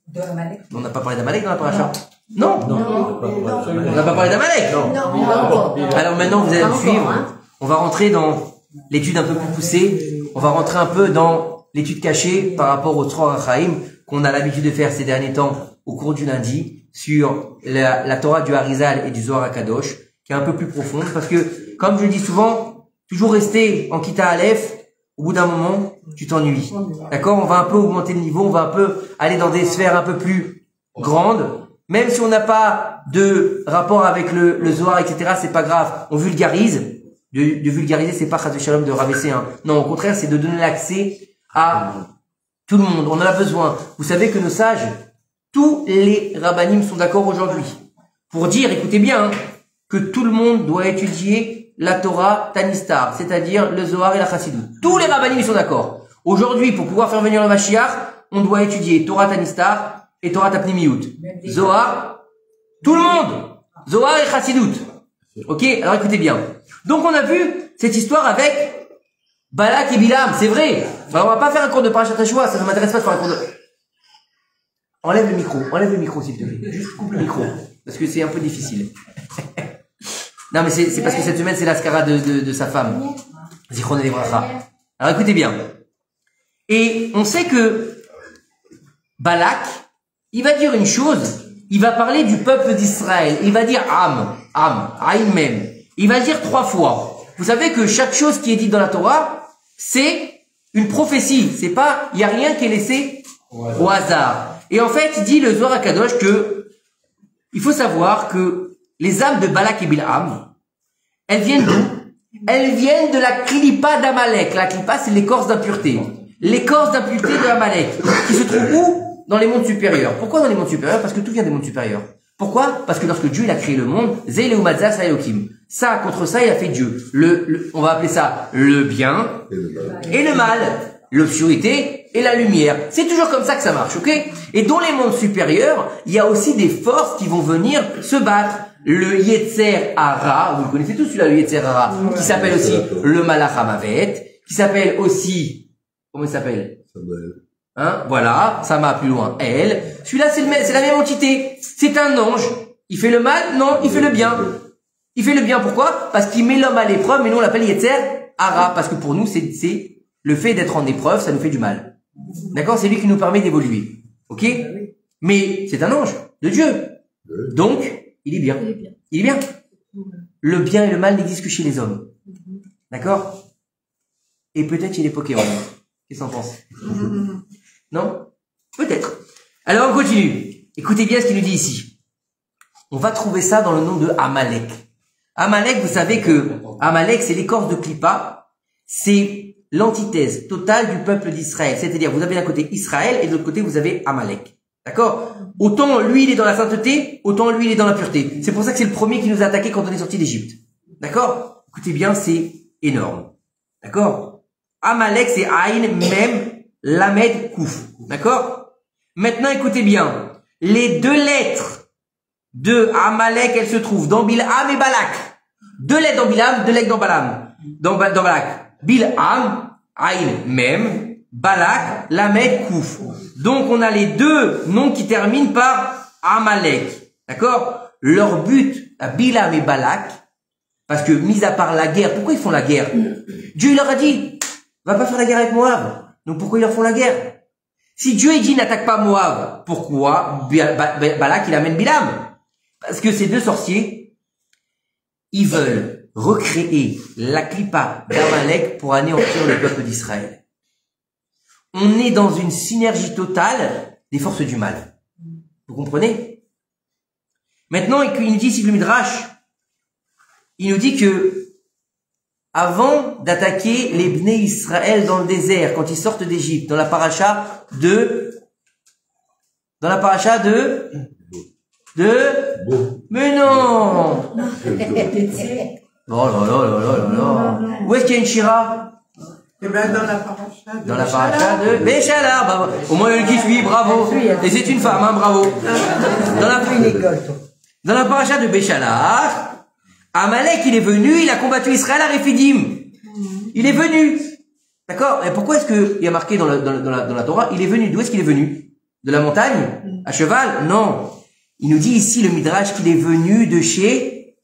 De Amalek? On n'a pas parlé d'Amalek dans la paracha? Non. On n'a pas parlé d'Amalek? Non. Alors maintenant, vous allez me suivre. On va rentrer dans l'étude un peu plus poussée. On va rentrer un peu dans l'étude cachée par rapport au Torah Chaim qu'on a l'habitude de faire ces derniers temps au cours du lundi sur la Torah du Harizal et du Zohar HaKadosh, qui est un peu plus profonde parce que, comme je le dis souvent, toujours rester en Kita Aleph, au bout d'un moment, tu t'ennuies. D'accord? On va un peu augmenter le niveau, on va un peu aller dans des sphères un peu plus grandes. Même si on n'a pas de rapport avec le Zohar, etc., c'est pas grave. On vulgarise. De vulgariser, c'est pas Chas Shalom de rabaisser. Non, au contraire, c'est de donner l'accès à tout le monde. On en a besoin. Vous savez que nos sages, tous les rabbanim sont d'accord aujourd'hui pour dire, écoutez bien, que tout le monde doit étudier la Torah Tanistar, c'est-à-dire le Zohar et la Chassidut. Tous les rabbanim sont d'accord. Aujourd'hui, pour pouvoir faire venir le Mashiach, on doit étudier Torah Tanistar et Torah Tapnimiyut. Zohar, tout le monde. Zohar et Chassidut. Ok? Alors écoutez bien. Donc on a vu cette histoire avec Balak et Bilam, c'est vrai. Alors on va pas faire un cours de Parashat Hashua, ça ne m'intéresse pas de faire un cours de... Enlève le micro s'il te plaît. Juste coupe le micro, parce que c'est un peu difficile. Non mais c'est parce que cette semaine c'est l'ascara de sa femme. Zichron Livracha. Alors écoutez bien. Et on sait que Balak, il va dire une chose il va parler du peuple d'Israël. Il va dire Aïn même. Il va dire 3 fois. Vous savez que chaque chose qui est dite dans la Torah, c'est une prophétie. C'est pas, il y a rien qui est laissé au hasard. Et en fait, il dit le Zohar HaKadosh que il faut savoir que les âmes de Balak et Bilham, elles viennent d'où? Elles viennent de la Klipa d'Amalek. La Klipa, c'est l'écorce d'impureté. L'écorce d'impureté de Amalek, qui se trouve où? Dans les mondes supérieurs. Pourquoi dans les mondes supérieurs? Parce que tout vient des mondes supérieurs. Pourquoi? Parce que lorsque Dieu il a créé le monde, Zeil ou Matzah Sa Elohim. Ça, contre ça, il a fait Dieu. On va appeler ça le bien et le mal. L'obscurité et la lumière. C'est toujours comme ça que ça marche, ok? Et dans les mondes supérieurs, il y a aussi des forces qui vont venir se battre. Le Yetzer Hara, vous le connaissez tous celui-là, le Yetzer Hara, qui s'appelle aussi le Malach Hamavet, qui s'appelle aussi, comment il s'appelle? Hein? Voilà, ça m'a plus loin. Elle. Celui-là, c'est la même entité. C'est un ange. Il fait le mal? Non, il fait le bien. Il fait le bien, pourquoi? Parce qu'il met l'homme à l'épreuve, mais nous on l'appelle Yetzer Hara, parce que pour nous, c'est le fait d'être en épreuve, ça nous fait du mal. D'accord? C'est lui qui nous permet d'évoluer. Ok? Mais c'est un ange de Dieu. Donc, il est bien. Il est bien. Le bien et le mal n'existent que chez les hommes. D'accord? Et peut-être chez les Pokémon. Qu'est-ce qu'on pense? Non? Peut-être. Alors on continue. Écoutez bien ce qu'il nous dit ici. On va trouver ça dans le nom de Amalek. Amalek, vous savez que Amalek, c'est l'écorce de Klippa. C'est l'antithèse totale du peuple d'Israël. C'est-à-dire, vous avez d'un côté Israël et de l'autre côté, vous avez Amalek. D'accord? Autant lui, il est dans la sainteté, autant lui, il est dans la pureté. C'est pour ça que c'est le premier qui nous a attaqué quand on est sorti d'Égypte. D'accord? Écoutez bien, c'est énorme. D'accord? Amalek, c'est Aïn, Mem, Lamed, Kouf. D'accord? Maintenant, écoutez bien. Les 2 lettres de Amalek, elles se trouvent dans Bilham et Balak. 2 lettres dans Bilham, 2 lettres dans Balam. Dans Balak. Bilham, Aïn, Mem, Balak, Lamed, Kouf. Donc, on a les 2 noms qui terminent par Amalek. D'accord? Leur but, à Bilham et Balak, parce que, mis à part la guerre, pourquoi ils font la guerre? Dieu, il leur a dit, va pas faire la guerre avec Moab. Donc, pourquoi ils leur font la guerre? Si Dieu, il dit, n'attaque pas Moab, pourquoi Balak, il amène Bilham? Parce que ces 2 sorciers, ils veulent recréer la Klippa d'Amalek pour anéantir le peuple d'Israël. On est dans une synergie totale des forces du mal. Vous comprenez? Maintenant, il nous dit ici le Midrash, il nous dit que avant d'attaquer les Bnei Israël dans le désert, quand ils sortent d'Égypte, dans la paracha de mais non! Oh là là là là là là. Où est-ce qu'il y a une Shira? Eh ben, dans la paracha de... Dans la paracha de Béchala. Bah, au moins, il y en a qui suit, bravo. Et c'est une femme, hein, bravo. Dans la paracha de Béchala, Amalek, il est venu, il a combattu Israël à Rephidim. Il est venu. D'accord? Et pourquoi est-ce qu'il y a marqué dans la Torah, il est venu? D'où est-ce qu'il est venu? De la montagne? À cheval? Non. Il nous dit ici, le Midrash, qu'il est venu de chez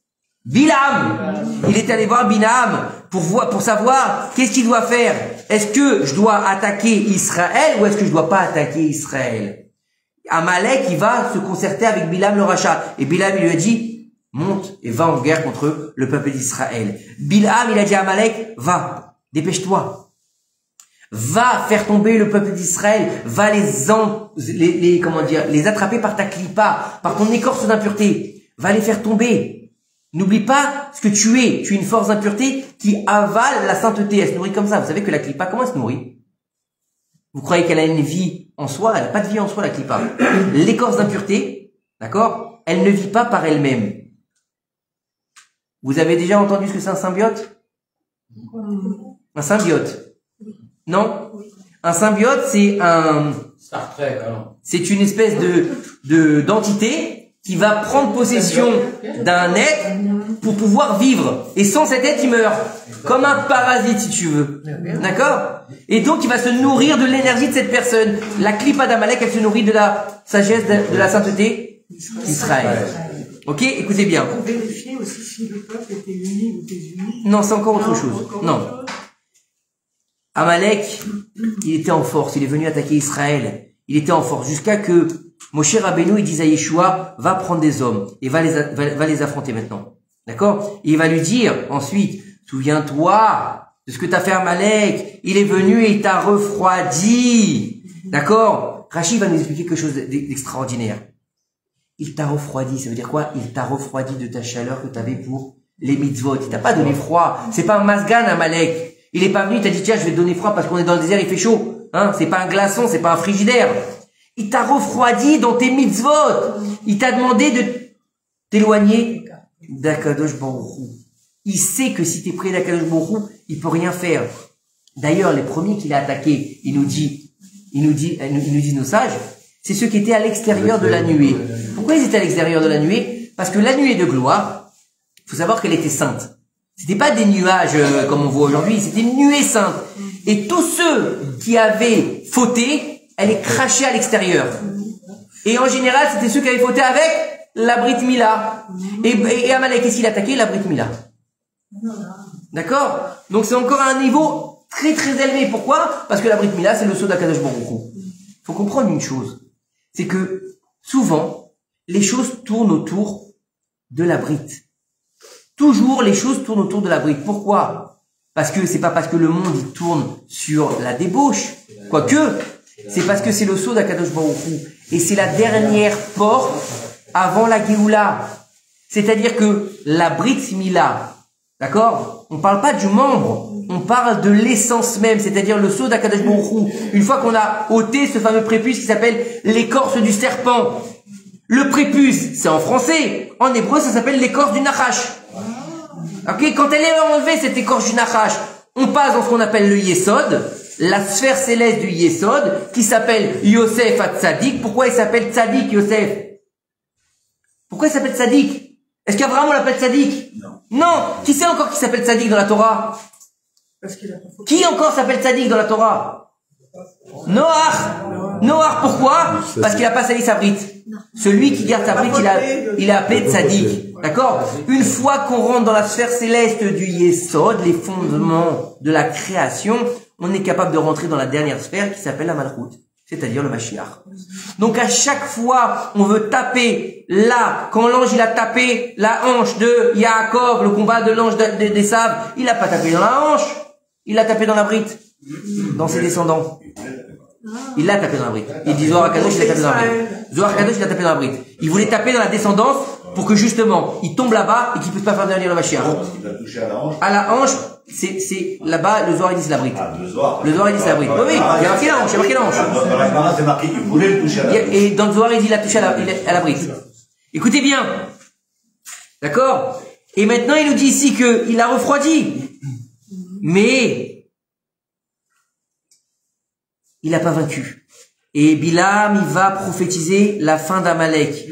Bilham. Il est allé voir Bilham pour savoir qu'est-ce qu'il doit faire. Est-ce que je dois attaquer Israël ou est-ce que je dois pas attaquer Israël? Amalek, il va se concerter avec Bilham le rachat. Et Bilham, il lui a dit, monte et va en guerre contre le peuple d'Israël. Bilham, il a dit à Amalek, va, dépêche-toi. Va faire tomber le peuple d'Israël, va les attraper par ta clipa, par ton écorce d'impureté. Va les faire tomber. N'oublie pas ce que tu es. Tu es une force d'impureté qui avale la sainteté. Elle se nourrit comme ça. Vous savez que la clipa, comment elle se nourrit? Vous croyez qu'elle a une vie en soi? Elle n'a pas de vie en soi, la clipa. L'écorce d'impureté, d'accord? Elle ne vit pas par elle-même. Vous avez déjà entendu ce que c'est un symbiote? Un symbiote? Non? Un symbiote, c'est Star Trek, alors. C'est une espèce d'entité qui va prendre possession d'un être pour pouvoir vivre. Et sans cet être, il meurt. Comme un parasite, si tu veux. D'accord? Et donc, il va se nourrir de l'énergie de cette personne. La clipa d'Amalek, elle se nourrit de la sagesse, de la sainteté d'Israël. Ok? Écoutez bien. Pour vérifier aussi si le peuple était uni ou désuni. Non, c'est encore autre chose. Non. Amalek, il était en force. Il est venu attaquer Israël. Il était en force jusqu'à que Moshe Rabbeinu, il dit à Yeshua, va prendre des hommes et va les affronter maintenant. D'accord? Et il va lui dire ensuite, souviens-toi de ce que t'as fait à Amalek. Il est venu et il t'a refroidi. D'accord? Rachid va nous expliquer quelque chose d'extraordinaire. Il t'a refroidi, ça veut dire quoi? Il t'a refroidi de ta chaleur que tu avais pour les mitzvot. Il t'a pas donné froid. C'est pas un masgan, Amalek. Il est pas venu, il t'a dit, tiens, je vais te donner froid parce qu'on est dans le désert, il fait chaud. Hein? C'est pas un glaçon, c'est pas un frigidaire. Il t'a refroidi dans tes mitzvot. Il t'a demandé de t'éloigner d'Akadosh Baruch Hu. Il sait que si t'es près d'Akadosh Baruch Hu, il peut rien faire. D'ailleurs, les premiers qu'il a attaqués, il nous dit nos sages, c'est ceux qui étaient à l'extérieur de la nuée. Pourquoi ils étaient à l'extérieur de la nuée? Parce que la nuée de gloire, il faut savoir qu'elle était sainte. C'était pas des nuages comme on voit aujourd'hui, c'était une nuée sainte. Et tous ceux qui avaient fauté, elle est crachée à l'extérieur. Et en général, c'était ceux qui avaient fauté avec la Brit Mila. Et Amalek, qu'est-ce qu'il attaquait? La Brit Mila. D'accord? Donc c'est encore à un niveau très très élevé. Pourquoi? Parce que la Brit Mila, c'est le sceau d'Akadosh Baruch Hu. Il faut comprendre une chose. C'est que souvent, les choses tournent autour de la Brit. Toujours les choses tournent autour de la Brit. Pourquoi? Parce que c'est pas parce que le monde il tourne sur la débauche. Quoique, c'est parce que c'est le sceau d'Akadosh Baruch Hu. Et c'est la dernière porte avant la Géoula. C'est-à-dire que la Brit Mila, d'accord? On parle pas du membre, on parle de l'essence même, c'est-à-dire le sceau d'Akadosh Baruch Hu. Une fois qu'on a ôté ce fameux prépuce qui s'appelle l'écorce du serpent. Le prépuce, c'est en français. En hébreu, ça s'appelle l'écorce du Nachash. Ok? Quand elle est enlevée, cette écorce du Nachash, on passe dans ce qu'on appelle le Yesod, la sphère céleste du Yesod, qui s'appelle Yosef Hatzadik. Pourquoi il s'appelle Tzadik, Yosef? Pourquoi il s'appelle Tzadik? Est-ce qu'Abraham on l'appelle Tzadik? Non. Qui c'est encore qui s'appelle Tzadik dans la Torah? Qui encore s'appelle Tzadik dans la Torah? Noach. Noach, pourquoi? Parce qu'il a pas sali sa brite. Celui qui garde sa brite, il a appelé Tzadik. D'accord? Une fois qu'on rentre dans la sphère céleste du Yesod, les fondements de la création, on est capable de rentrer dans la dernière sphère qui s'appelle la Malchut, c'est-à-dire le Mashiach. Donc à chaque fois, on veut taper là, quand l'ange il a tapé la hanche de Yaakov, le combat de l'ange d'Esav, il a pas tapé dans la hanche, il l'a tapé dans la brite, dans ses descendants. Il l'a tapé dans la brite. Il dit Zohar HaKadosh, il l'a tapé dans la brite. Zohar HaKadosh, il l'a tapé dans la brite. Il voulait taper dans la descendance pour que justement, il tombe là-bas et qu'il ne puisse pas faire venir le Mashiach. Il a touché à la hanche. À la hanche, c'est là-bas, le Zohar il dit c'est la brite. Le Zohar il dit c'est la brite. Oui, il y a marqué la hanche, il y a marqué la hanche. Dans la Gemara, c'est marqué, il voulait le toucher à la hanche. Et dans le Zohar, il dit il a touché à la brite. Écoutez bien. D'accord? Et maintenant, il nous dit ici qu'il a refroidi. Mais, il n'a pas vaincu. Et Bilam, il va prophétiser la fin d'Amalek.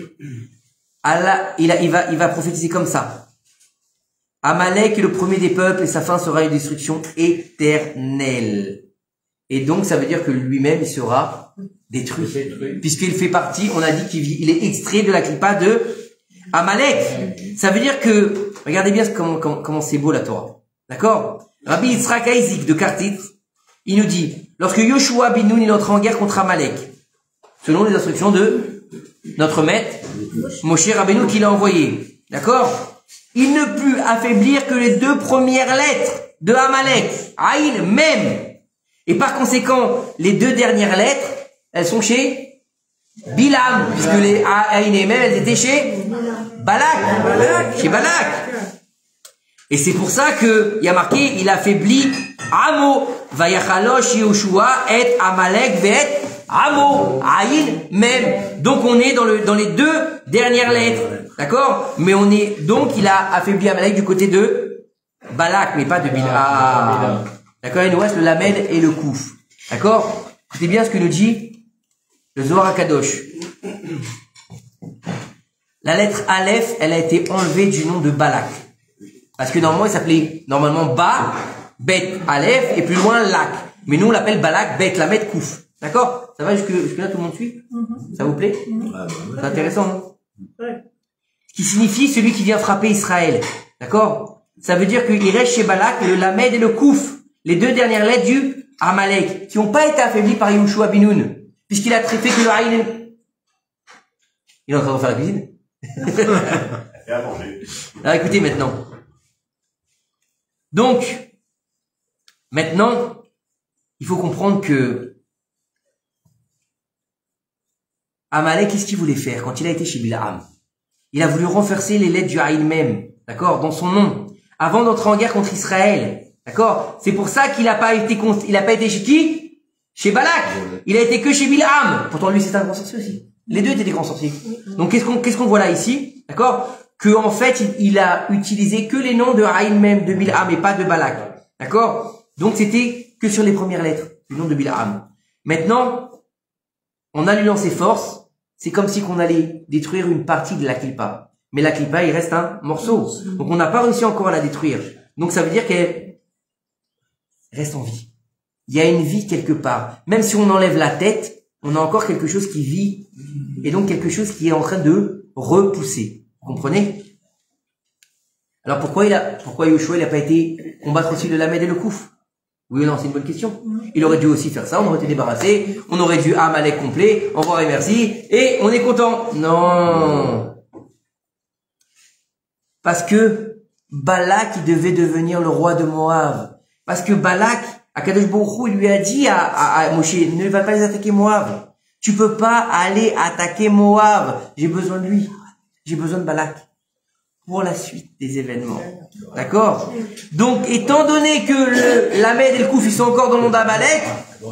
Il va prophétiser comme ça. Amalek est le premier des peuples et sa fin sera une destruction éternelle. Et donc, ça veut dire que lui-même, il sera détruit. Puisqu'il fait partie, on a dit qu'il est extrait de la clipa de Amalek. Ça veut dire que, regardez bien comment c'est beau la Torah. D'accord? Rabbi Yitzhak Aizik de Kartit, il nous dit, lorsque Yoshua bin Nun il entre en guerre contre Amalek, selon les instructions de notre maître, Moshe Rabbeinu qui l'a envoyé, d'accord? Il ne put affaiblir que les 2 premières lettres de Amalek, Aïn, Mem. Et par conséquent, les 2 dernières lettres, elles sont chez Bilam, puisque les Aïn et Mem, elles étaient chez Balak, chez Balak. Et c'est pour ça que il y a marqué, il affaiblit Amo, Vayachalosh Yoshua et Amalek ve'et Amo, Aïn, Mem. Donc on est dans les 2 dernières lettres, d'accord? Mais donc il a affaibli Amalek du côté de Balak, mais pas de Bilam. D'accord? Il nous reste le Lamed et le Kouf. D'accord? Écoutez bien ce que nous dit le Zohar HaKadosh. La lettre Aleph, elle a été enlevée du nom de Balak. Parce que normalement, il s'appelait Ba, Bet, Aleph, et plus loin, Lak. Mais nous, on l'appelle Balak, Bet, Lamed, Kouf. D'accord? Ça va jusque-là, tout le monde suit? Ça vous plaît? C'est intéressant, non? Ce qui signifie celui qui vient frapper Israël. D'accord? Ça veut dire qu'il reste chez Balak le Lamed et le Kouf. Les 2 dernières lettres du Amalek, qui n'ont pas été affaiblies par Yoshua bin Nun. Puisqu'il a traité que le Aïn Il est en train de faire la cuisine. Et à manger. Alors écoutez maintenant. Donc, maintenant, il faut comprendre que Amalek, qu'est-ce qu'il voulait faire quand il a été chez Bilham? Il a voulu renverser les lettres du Aïn même, d'accord, dans son nom, avant d'entrer en guerre contre Israël, d'accord. C'est pour ça qu'il n'a pas été chez qui? Chez Balak. Il a été que chez Bilham. Pourtant lui c'est un grand sorcier aussi. Les deux étaient des grands sorciers. Donc qu'est-ce qu'on voit là ici, d'accord? Que en fait il a utilisé que les noms de Aïn même, de Bilham et pas de Balak, d'accord. Donc c'était que sur les premières lettres du nom de Bilham. Maintenant, en allulant ses forces, c'est comme si qu'on allait détruire une partie de la clipa. Mais la clipa, il reste un morceau. Donc on n'a pas réussi encore à la détruire. Donc ça veut dire qu'elle reste en vie. Il y a une vie quelque part. Même si on enlève la tête, on a encore quelque chose qui vit. Et donc quelque chose qui est en train de repousser. Vous comprenez? Alors pourquoi Yoshua il n'a pas été combattre aussi le Lamed et le Kouf? Oui ou non, c'est une bonne question. Il aurait dû aussi faire ça, on aurait été débarrassé, on aurait dû Amalek complet, au revoir et merci, et on est content. Non. Parce que Balak, il devait devenir le roi de Moab. Parce que Balak, Akadosh Baruch Hu, il lui a dit à Moshe, ne va pas les attaquer Moab. Tu peux pas aller attaquer Moab. J'ai besoin de lui. J'ai besoin de Balak. Pour la suite des événements. D'accord? Donc, étant donné que l'Amed et le Kouf, ils sont encore dans le monde d'Amalek,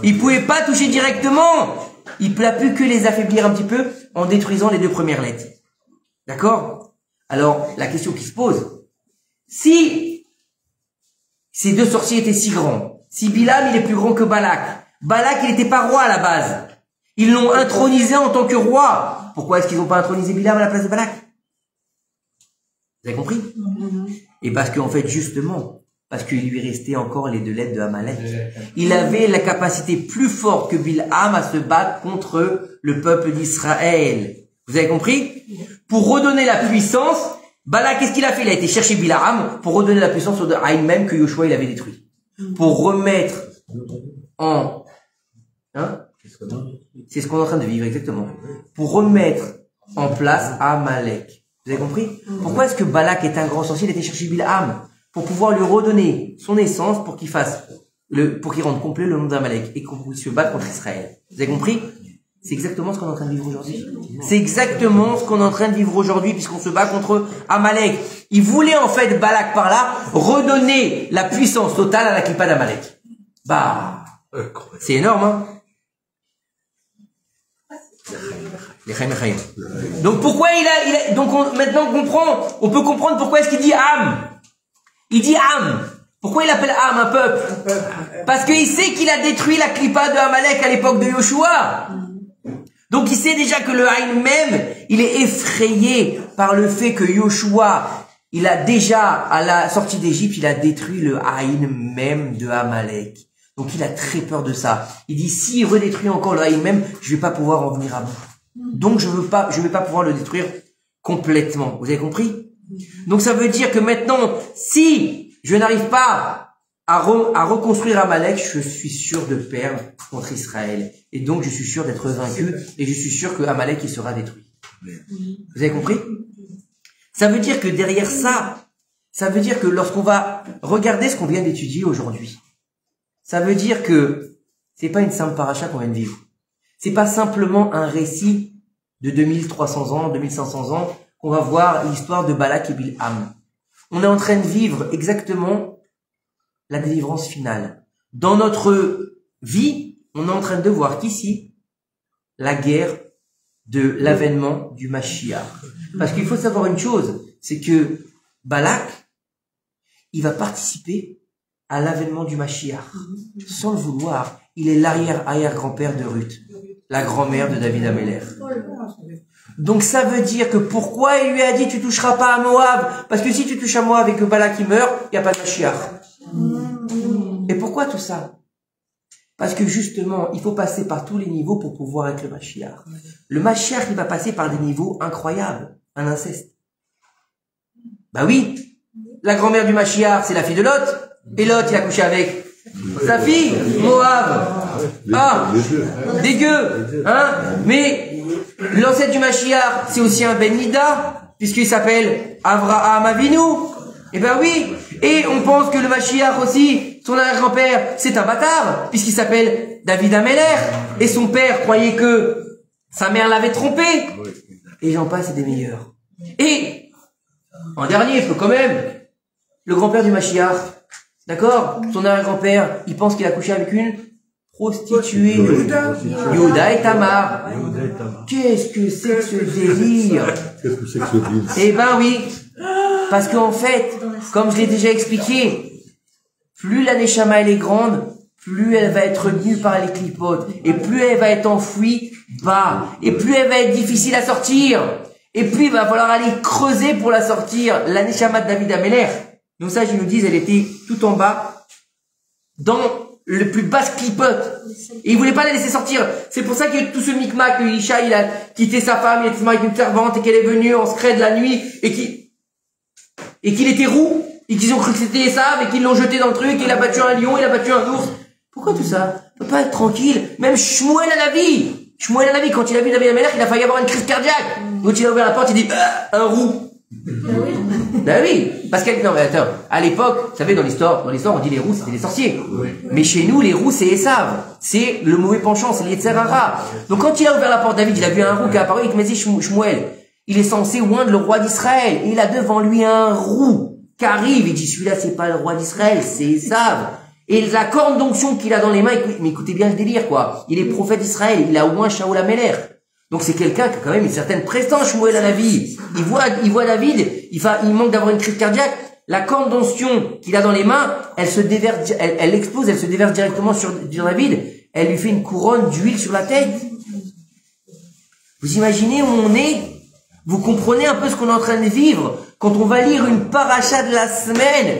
ils pouvaient pas toucher directement. Il n'a plus que les affaiblir un petit peu en détruisant les deux premières lettres. D'accord? Alors, la question qui se pose, si ces deux sorciers étaient si grands, si Bilham, il est plus grand que Balak, Balak, il n'était pas roi à la base. Ils l'ont intronisé en tant que roi. Pourquoi est-ce qu'ils n'ont pas intronisé Bilham à la place de Balak? Vous avez compris? Et parce qu'en fait, justement, parce qu'il lui restait encore les deux lettres de Amalek, il avait la capacité plus forte que Bilham à se battre contre le peuple d'Israël. Vous avez compris? Pour redonner la puissance, Balak, qu'est-ce qu'il a fait? Il a été chercher Bilham pour redonner la puissance au Aïn même que Yoshua il avait détruit. Pour remettre en... Hein? C'est ce qu'on est en train de vivre, exactement. Pour remettre en place Amalek. Vous avez compris? Pourquoi est-ce que Balak est un grand sorcier? Il a été chercher Bilham pour pouvoir lui redonner son essence pour qu'il rende complet le nom d'Amalek et qu'on puisse se battre contre Israël. Vous avez compris? C'est exactement ce qu'on est en train de vivre aujourd'hui. C'est exactement ce qu'on est en train de vivre aujourd'hui puisqu'on se bat contre Amalek. Il voulait en fait, Balak par là, redonner la puissance totale à la clipa d'Amalek. Bah, c'est énorme, hein? Donc pourquoi maintenant on peut comprendre pourquoi est-ce qu'il dit Am. Il dit Am. Pourquoi il appelle Am un peuple? Parce qu'il sait qu'il a détruit la clipa de Amalek à l'époque de Yoshua. Donc il sait déjà que le Aïn même, il est effrayé par le fait que Yoshua, il a déjà, à la sortie d'Égypte, il a détruit le Aïn même de Amalek. Donc il a très peur de ça. Il dit, s'il redétruit encore le Aïn même, je vais pas pouvoir en venir à bout. Donc je vais pas pouvoir le détruire complètement. Vous avez compris? Donc ça veut dire que maintenant, si je n'arrive pas à reconstruire Amalek, je suis sûr de perdre contre Israël. Et donc je suis sûr d'être vaincu et je suis sûr que Amalek il sera détruit. Vous avez compris? Ça veut dire que derrière ça veut dire que lorsqu'on va regarder ce qu'on vient d'étudier aujourd'hui, ça veut dire que c'est pas une simple paracha qu'on vient de vivre. C'est pas simplement un récit de 2300 ans, 2500 ans, qu'on va voir l'histoire de Balak et Bilham. On est en train de vivre exactement la délivrance finale. Dans notre vie, on est en train de voir qu'ici, la guerre de l'avènement du Mashiach. Parce qu'il faut savoir une chose, c'est que Balak, il va participer à l'avènement du Mashiach. Sans le vouloir, il est l'arrière-arrière-grand-père de Ruth, la grand-mère de David Améler. Donc ça veut dire que pourquoi il lui a dit tu toucheras pas à Moab? Parce que si tu touches à Moab et que Balak il meurt, il n'y a pas de Mashiach. Et pourquoi tout ça? Parce que justement, il faut passer par tous les niveaux pour pouvoir être le Mashiach. Le Mashiach, il va passer par des niveaux incroyables. Un inceste. Bah oui, la grand-mère du Mashiach, c'est la fille de Lot. Et Lot, il a couché avec sa fille, Moab. Ah, dégueu. Hein? Mais L'ancêtre du Mashiach, c'est aussi un Ben Nida, puisqu'il s'appelle Avraham Avinu. Eh ben oui. Et on pense que le Mashiach aussi, son arrière-grand-père, c'est un bâtard, puisqu'il s'appelle David Ameler. Et son père croyait que sa mère l'avait trompé. Et j'en passe, c'est des meilleurs. Et, en dernier, faut quand même, le grand-père du Mashiach, d'accord? Son arrière-grand-père, il pense qu'il a couché avec une prostituée. Yehuda et Tamar. Qu'est-ce que c'est que ce délire? Qu'est-ce que c'est que ce délire? Eh ben oui. Parce qu'en fait, comme je l'ai déjà expliqué, plus la Neshama elle est grande, plus elle va être nue par les clipotes, et plus elle va être enfouie bas, et plus elle va être difficile à sortir, et puis il va falloir aller creuser pour la sortir. La Neshama de David Ameler, nos sages ils nous disent, elle était tout en bas, dans le plus basse clipote, et il voulait pas la laisser sortir. C'est pour ça qu'il y a tout ce micmac, que Isha il a quitté sa femme, il était avec une servante, et qu'elle est venue en secret de la nuit, et qu'il était roux, et qu'ils ont cru que c'était Esav, et qu'ils l'ont jeté dans le truc, et il a battu un lion, il a battu un ours. Pourquoi tout ça? On peut pas être tranquille. Même Shmuel à la vie. Shmuel à la vie, quand il a vu David Ameler, il a failli avoir une crise cardiaque. Donc il a ouvert la porte, il dit, un roux. Ben oui. Parce que, non mais attends, à l'époque, vous savez, dans l'histoire, on dit les roux, c'était des sorciers. Mais chez nous, les roux, c'est Esav. C'est le mauvais penchant, c'est l'Yetzer Hara. Donc quand il a ouvert la porte, David, il a vu un roux qui a apparu, il dit, Shmuel, il est censé oindre le roi d'Israël. Et il a devant lui un roux qui arrive. Il dit, celui-là, c'est pas le roi d'Israël, c'est Esav. Et la corne d'onction qu'il a dans les mains, mais écoutez bien le délire, quoi. Il est prophète d'Israël, il a au moins Shaoul Ameler. Donc c'est quelqu'un qui a quand même une certaine prestance, Shmuel à la vie. Il voit David, il manque d'avoir une crise cardiaque. La corne d'onction qu'il a dans les mains, elle se déverse, elle explose, elle se déverse directement sur David. Elle lui fait une couronne d'huile sur la tête. Vous imaginez où on est? Vous comprenez un peu ce qu'on est en train de vivre quand on va lire une paracha de la semaine,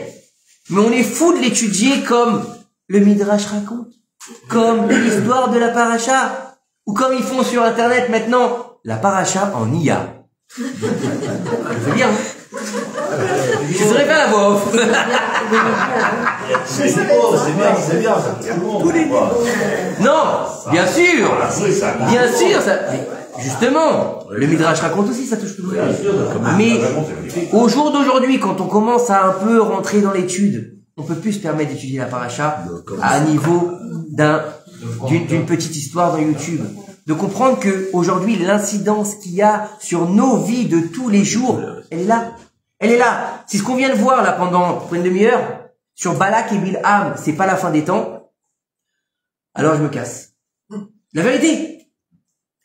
mais on est fou de l'étudier comme le Midrash raconte, comme l'histoire de la paracha, ou comme ils font sur Internet maintenant, la paracha en IA. C'est bien, hein? Je saurais pas la voix off. C'est bien, ça. Non, bien sûr, ça. Mais justement, le Midrash raconte aussi, ça touche tout le monde. Mais au jour d'aujourd'hui, quand on commence à un peu rentrer dans l'étude, on peut plus se permettre d'étudier la paracha à niveau d'une petite histoire dans YouTube. De comprendre que aujourd'hui, l'incidence qu'il y a sur nos vies de tous les jours, elle est là. Elle est là. C'est ce qu'on vient de voir là pendant une demi-heure sur Balak et Bilham. C'est pas la fin des temps. Alors je me casse. La vérité.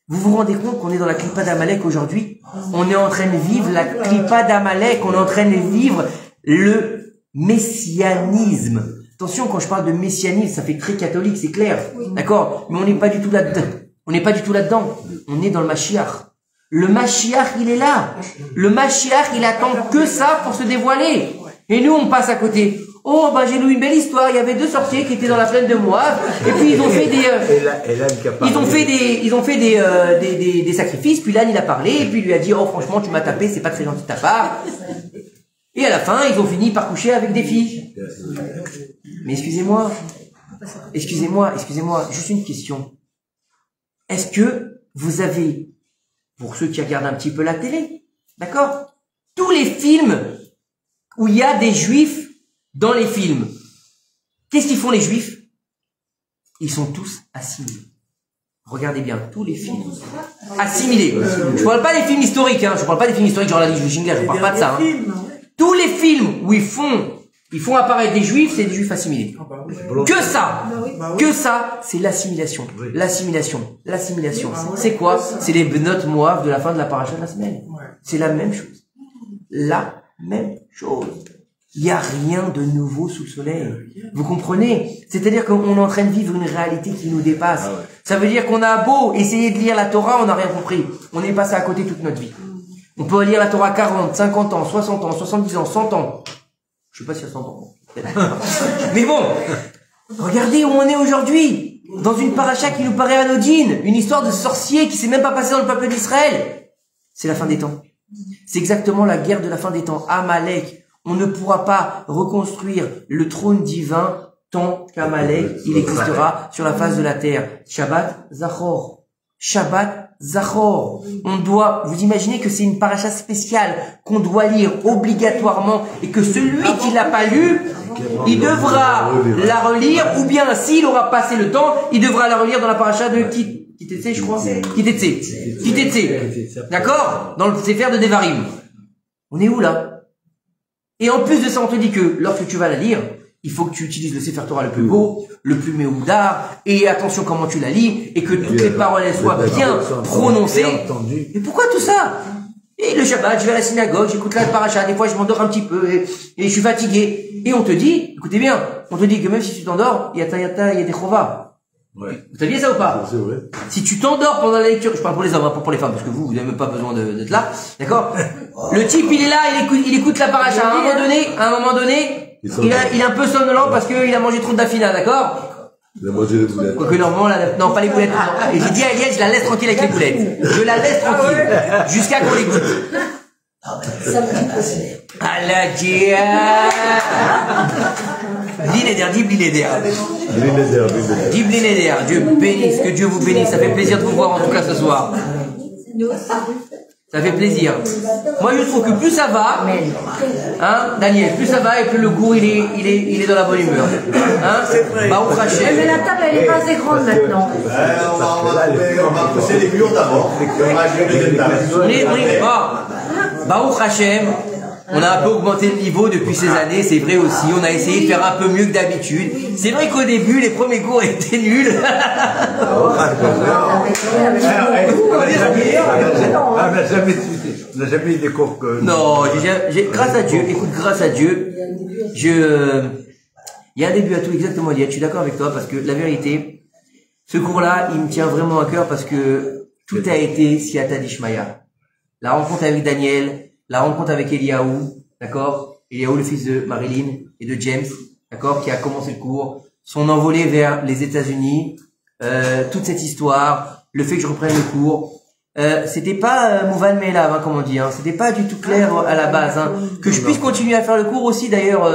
Vous vous rendez compte qu'on est dans la Klippa d'Amalek aujourd'hui? On est en train de vivre la Klippa d'Amalek. On est en train de vivre le messianisme. Attention, quand je parle de messianisme, ça fait très catholique, c'est clair. D'accord? Mais on n'est pas du tout là-dedans. On n'est pas du tout là-dedans. On est dans le Mashiach. Le Mashiach, il est là. Le Mashiach, il attend que ça pour se dévoiler. Et nous, on passe à côté. Oh, bah, j'ai lu une belle histoire. Il y avait deux sorciers qui étaient dans la plaine de Moab. Et puis, ils ont fait des sacrifices. Puis l'âne, il a parlé. Et puis, il lui a dit, oh, franchement, tu m'as tapé. C'est pas très gentil de ta part. Et à la fin, ils ont fini par coucher avec des filles. Mais excusez-moi, juste une question. Est-ce que vous avez, pour ceux qui regardent un petit peu la télé, d'accord, tous les films où il y a des juifs dans les films, qu'est-ce qu'ils font les juifs? Ils sont tous assimilés. Regardez bien, tous les films assimilés. Je parle pas des films historiques, hein. Je parle pas des films historiques genre la Ligue Schindler, je parle pas de ça. Hein. Tous les films où ils font apparaître des juifs, c'est des juifs assimilés. Que ça, c'est l'assimilation. L'assimilation. C'est quoi? C'est les Benot Moab de la fin de la paracha de la semaine. C'est la même chose. La même chose. Il n'y a rien de nouveau sous le soleil. Vous comprenez? C'est-à-dire qu'on est en train de vivre une réalité qui nous dépasse. Ça veut dire qu'on a beau essayer de lire la Torah, on n'a rien compris. On est passé à côté toute notre vie. On peut lire la Torah 40, 50 ans, 60 ans, 70 ans, 100 ans. Je sais pas si à 100 ans. Mais bon, regardez où on est aujourd'hui. Dans une paracha qui nous paraît anodine. Une histoire de sorcier qui s'est même pas passée dans le peuple d'Israël. C'est la fin des temps. C'est exactement la guerre de la fin des temps. Amalek. On ne pourra pas reconstruire le trône divin tant qu'Amalek, il existera sur la face de la terre. Shabbat Zachor. Shabbat Zachor. On doit, vous imaginez que c'est une paracha spéciale qu'on doit lire obligatoirement et que celui qui l'a pas lu, il devra la relire, ou bien s'il aura passé le temps, il devra la relire dans la paracha de Kitetse, je crois. Kitetse. D'accord? Dans le Sefer de Devarim. On est où là? Et en plus de ça, on te dit que lorsque tu vas la lire, il faut que tu utilises le Sefer Torah le plus beau, le plus méoudar, et attention comment tu la lis, et que toutes les paroles elles soient bien prononcées. Mais pourquoi tout ça? Et le Shabbat, je vais à la synagogue, j'écoute la paracha, des fois je m'endors un petit peu, et je suis fatigué. Et on te dit, écoutez bien, on te dit que même si tu t'endors, il y a des chovas. Ouais. Vous saviez ça ou pas? C'est vrai. Si tu t'endors pendant la lecture, je parle pour les hommes, hein, pas pour les femmes, parce que vous n'avez même pas besoin d'être là, d'accord? Le type, il est là, il écoute la paracha. À un moment donné, il est un peu somnolent parce qu'il a mangé trop de dafina, d'accord? Il a mangé les boulettes. Quoique normalement, non, pas les boulettes. Non. Et j'ai dit à Eliel, je la laisse tranquille avec les boulettes. Je la laisse tranquille. Jusqu'à qu'on les goûte. Aladia. Dis Blinéder. Dis Blinéder. Dieu bénisse, que Dieu vous bénisse. Ça fait plaisir de vous voir en tout cas ce soir. Ça fait plaisir. Moi, je trouve que plus ça va, hein, Daniel, plus ça va et plus le cours il est dans la bonne humeur. Hein? Baruch Hashem. Mais la table, elle est pas assez grande maintenant. On va pousser les murs d'abord. Baruch Hashem. On a un peu augmenté le niveau depuis ces années, c'est vrai aussi. On a essayé de faire un peu mieux que d'habitude. C'est vrai qu'au début, les premiers cours étaient nuls. On n'a jamais eu des cours que... Non, grâce à Dieu, écoute, grâce à Dieu, il y a un début à tout, exactement, Eliette. Je suis d'accord avec toi parce que la vérité, ce cours-là, il me tient vraiment à cœur parce que tout a été Siyata Dishmaya. La rencontre avec Daniel, la rencontre avec Eliaou, d'accord? Eliaou, le fils de Marilyn et de James, d'accord? Qui a commencé le cours. Son envolée vers les États-Unis, toute cette histoire, le fait que je reprenne le cours. C'était pas Mouvan Meelav, hein, comme on dit, hein. C'était pas du tout clair à la base, hein. Que je puisse continuer à faire le cours aussi, d'ailleurs,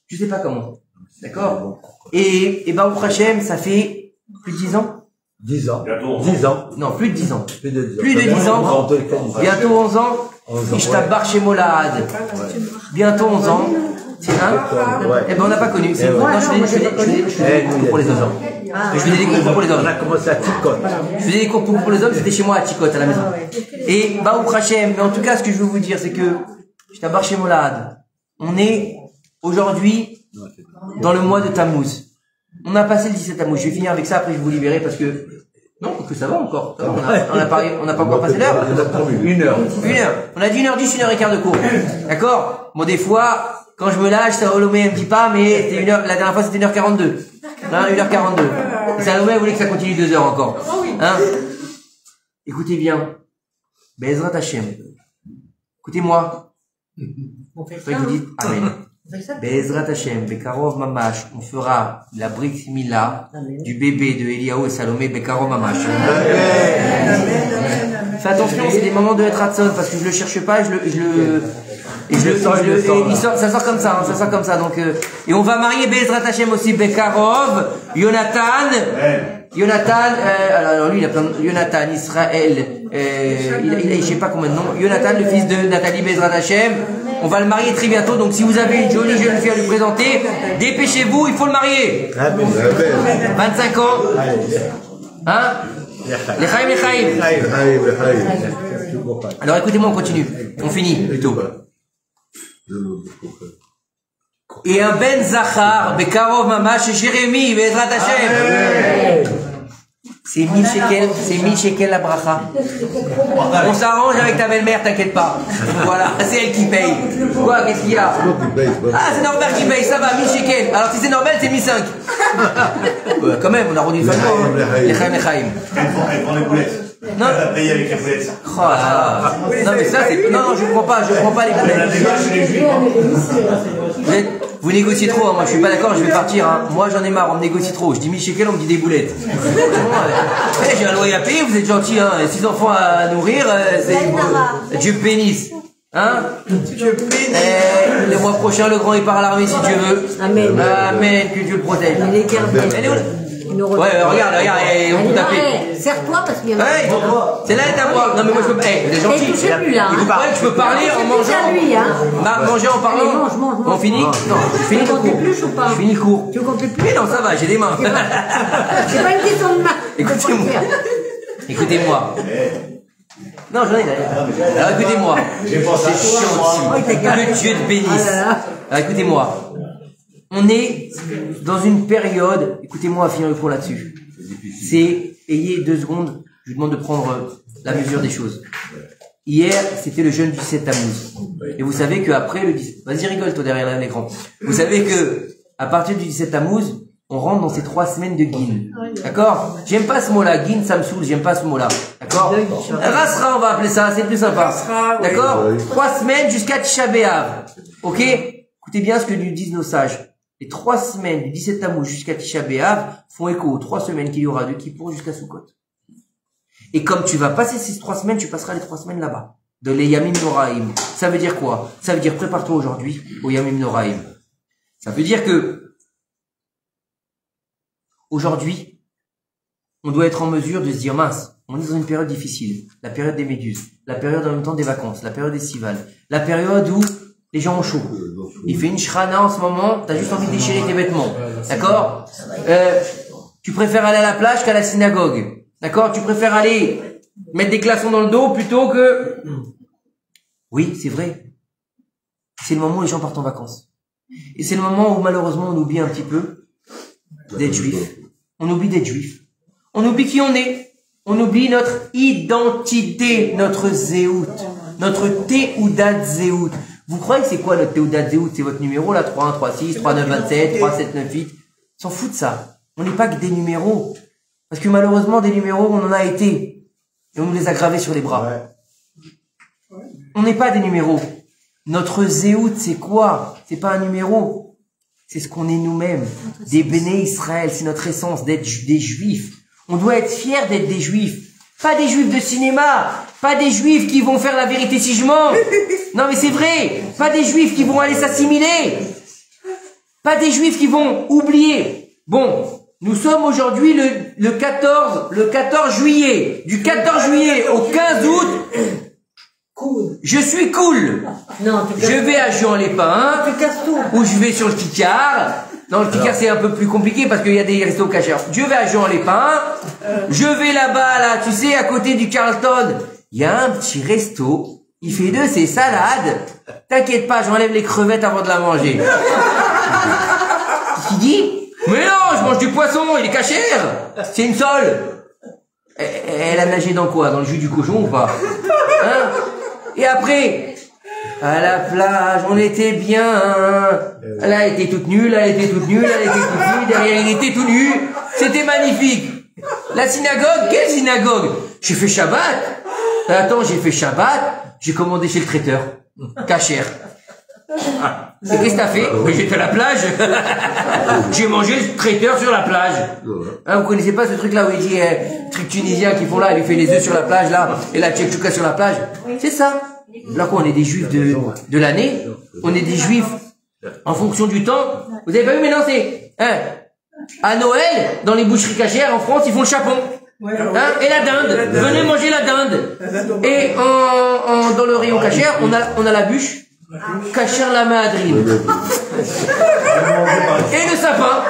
je sais pas comment. D'accord? Et Baruch Hashem, ça fait plus de 10 ans? 10 ans. 10 ans. Non, plus de 10 ans. Plus de 10 ans. Plus de 10 ans. Bientôt 11 ans. Ishtabbar chez Molad. Bientôt 11 ans. C'est un? Eh ben, on n'a pas connu. C'est moi, je faisais des cours pour les hommes. Je faisais des cours pour les hommes. On a commencé à Tikot. Je faisais des cours pour les hommes, c'était chez moi à Tikot, à la maison. Et, Baruch Hashem, mais en tout cas, ce que je veux vous dire, c'est que, Ishtabbar chez Molad. On est, aujourd'hui, dans le mois de Tammuz. On a passé le 17 Tammuz. Je vais finir avec ça, après je vais vous libérer parce que, non, que ça va encore. On n'a pas encore passé l'heure. 1 heure. 1 heure. On a dit 1h10, 1h15 de cours. D'accord? Bon, des fois, quand je me lâche, ça Salomé me dit pas, mais c'était 1 heure, la dernière fois c'était 1h42. Hein, 1h42. Et Salomé voulait que ça continue 2 heures encore. Hein? Écoutez bien. Bezrat Hashem. Écoutez-moi. Vous dites Amen. Bezrat Hashem, Bekarov Mamash, on fera la Brit Mila du bébé de Eliaou et Salomé, Bekarov Mamash. Fais attention, c'est des moments de être Hatson, parce que je le cherche pas, ça sort comme ça, hein, ça sort comme ça, donc, et on va marier Bezrat Hashem aussi, Bekarov, Jonathan, alors lui, il a plein de, Jonathan, Israël, je sais pas combien de noms, Jonathan, le fils de Nathalie Bezrat Hashem. On va le marier très bientôt, donc si vous avez une jolie jeune fille à lui présenter, dépêchez-vous, il faut le marier. 25 ans. Hein? L'Echaim. Alors écoutez-moi, on continue. On finit plutôt. Et un Ben Zachar, Bekarov Mamash, Jérémie, Bezrat Hashem. C'est 1000 shekels la bracha. On s'arrange avec ta belle-mère, t'inquiète pas. Voilà, c'est elle qui paye. Quoi, qu'est-ce qu'il y a? Ah, c'est Norbert qui paye, ça va, 1000 shekels. Alors si c'est Norbert, c'est 1005. Quand même, on a rendu le fameux. Les Chaim. Elle prend les boulettes. Non. Elle a payé avec les boulettes. Oh là là. Non, mais ça, c'est. Non, je prends pas les boulettes. Vous négociez trop, hein. Moi je suis pas d'accord, je vais partir, hein. Moi j'en ai marre, on me négocie trop. Je dis 1000 shekels, on me dit des boulettes. J'ai un loyer à payer, vous êtes gentil, hein. 6 enfants à nourrir, Dieu bénisse. Hein? Dieu bénisse. Le mois prochain, le grand il part à l'armée si Dieu veut. Amen. Amen, que Dieu le protège. Elle est où? ne Ouais, regarde, on peut taper. Serre-toi parce qu'il y en a. Ouais, celle-là est à moi. Non, mais moi je peux. Vous êtes gentil. touchez plus là. Vous croyez que je peux parler en mangeant? Lui, hein. Bah, manger en parlant. Allez, mange. On finit? Non, je finis le cours. Plus ou pas? Je finis le cours. Tu ne comptes plus? Mais non, ça va, j'ai des mains. C'est pas une question de main. Écoutez-moi. Écoutez-moi. Non, j'en ai d'ailleurs. Alors écoutez-moi. C'est gentil. Que Dieu te bénisse. Alors écoutez-moi. On est dans une période, écoutez-moi, à finir le cours là-dessus. C'est, ayez 2 secondes, je vous demande de prendre la mesure des choses. Hier, c'était le jeûne du 7 Tammuz. Et vous savez qu'après le 17, vas-y rigole toi derrière l'écran. Vous savez que, à partir du 17 Tammuz, on rentre dans ces 3 semaines de Guin. D'accord? J'aime pas ce mot-là. Guin, ça me saoule, j'aime pas ce mot-là. D'accord? Rasra, on va appeler ça, c'est plus sympa. D'accord? 3 semaines jusqu'à Tisha B'Av. Ok? Écoutez bien ce que nous disent nos sages. Les 3 semaines du 17 Tammuz jusqu'à Tisha B'Av font écho aux 3 semaines qu'il y aura de Kippour jusqu'à Sukkot. Et comme tu vas passer ces 3 semaines, tu passeras les 3 semaines là-bas. De les Yamim Noraim. Ça veut dire quoi? Ça veut dire prépare-toi aujourd'hui au Yamim Noraim. Ça veut dire que aujourd'hui, on doit être en mesure de se dire mince, on est dans une période difficile. La période des méduses. La période en même temps des vacances. La période estivale. La période où les gens ont chaud. Il fait une shrana en ce moment, t'as juste envie de déchirer tes vêtements. D'accord? Tu préfères aller à la plage qu'à la synagogue. D'accord? Tu préfères aller mettre des glaçons dans le dos plutôt que... Oui, c'est vrai. C'est le moment où les gens partent en vacances. Et c'est le moment où malheureusement on oublie un petit peu d'être juif. On oublie d'être juif. On oublie qui on est. On oublie notre identité, notre zéout, notre théoudat zéout. Vous croyez que c'est quoi notre théoudat zéout? C'est votre numéro là, 31, 36, 39, 27, 3798. On s'en fout de ça. On n'est pas que des numéros. Parce que malheureusement, des numéros, on en a été. Et on nous les a gravés sur les bras. On n'est pas des numéros. Notre zéout, c'est quoi? C'est pas un numéro. C'est ce qu'on est nous-mêmes. Des béné Israël, c'est notre essence d'être des juifs. On doit être fiers d'être des juifs. Pas des juifs de cinéma. Pas des juifs qui vont faire la vérité si je mens. Non mais c'est vrai. Pas des juifs qui vont aller s'assimiler. Pas des juifs qui vont oublier. Bon, nous sommes aujourd'hui le 14 juillet. Du 14 juillet au 15 août. Je suis cool. Non, je vais à Juan-les-Pins. Tu casses tout. Ou je vais sur le Kikar. Non, le Kikar c'est un peu plus compliqué parce qu'il y a des restos cachers. Je vais à Juan-les-Pins. Je vais là-bas, là, tu sais, à côté du Carlton. Il y a un petit resto. Il fait de ses salades. T'inquiète pas, j'enlève les crevettes avant de la manger. Qui dit? Mais non, je mange du poisson, il est cachère. C'est une sole. Elle a nagé dans quoi? Dans le jus du cochon ou pas? Hein? Et après, à la plage, on était bien. Là, elle était toute nue, là, elle était toute nue, là, elle était toute nue, derrière, il était tout nu. C'était magnifique. La synagogue, quelle synagogue? J'ai fait Shabbat. Attends, j'ai fait Shabbat, j'ai commandé chez le traiteur. Cachère. Et qu'est-ce que t'as fait? Mais j'étais à la plage. J'ai mangé le traiteur sur la plage. Hein, vous connaissez pas ce truc-là où il dit, truc tunisien qu'ils font là, il lui fait les œufs sur la plage là, et la tchèque sur la plage. C'est ça. Là quoi, on est des juifs de l'année. On est des juifs en fonction du temps. Vous avez pas vu, mais non, c'est, hein, à Noël, dans les boucheries cachères en France, ils font le chapon. Hein, et la dinde. Venez manger la dinde. Et dans le rayon cachère, on a la bûche. Cachère la madrine. Et le sapin.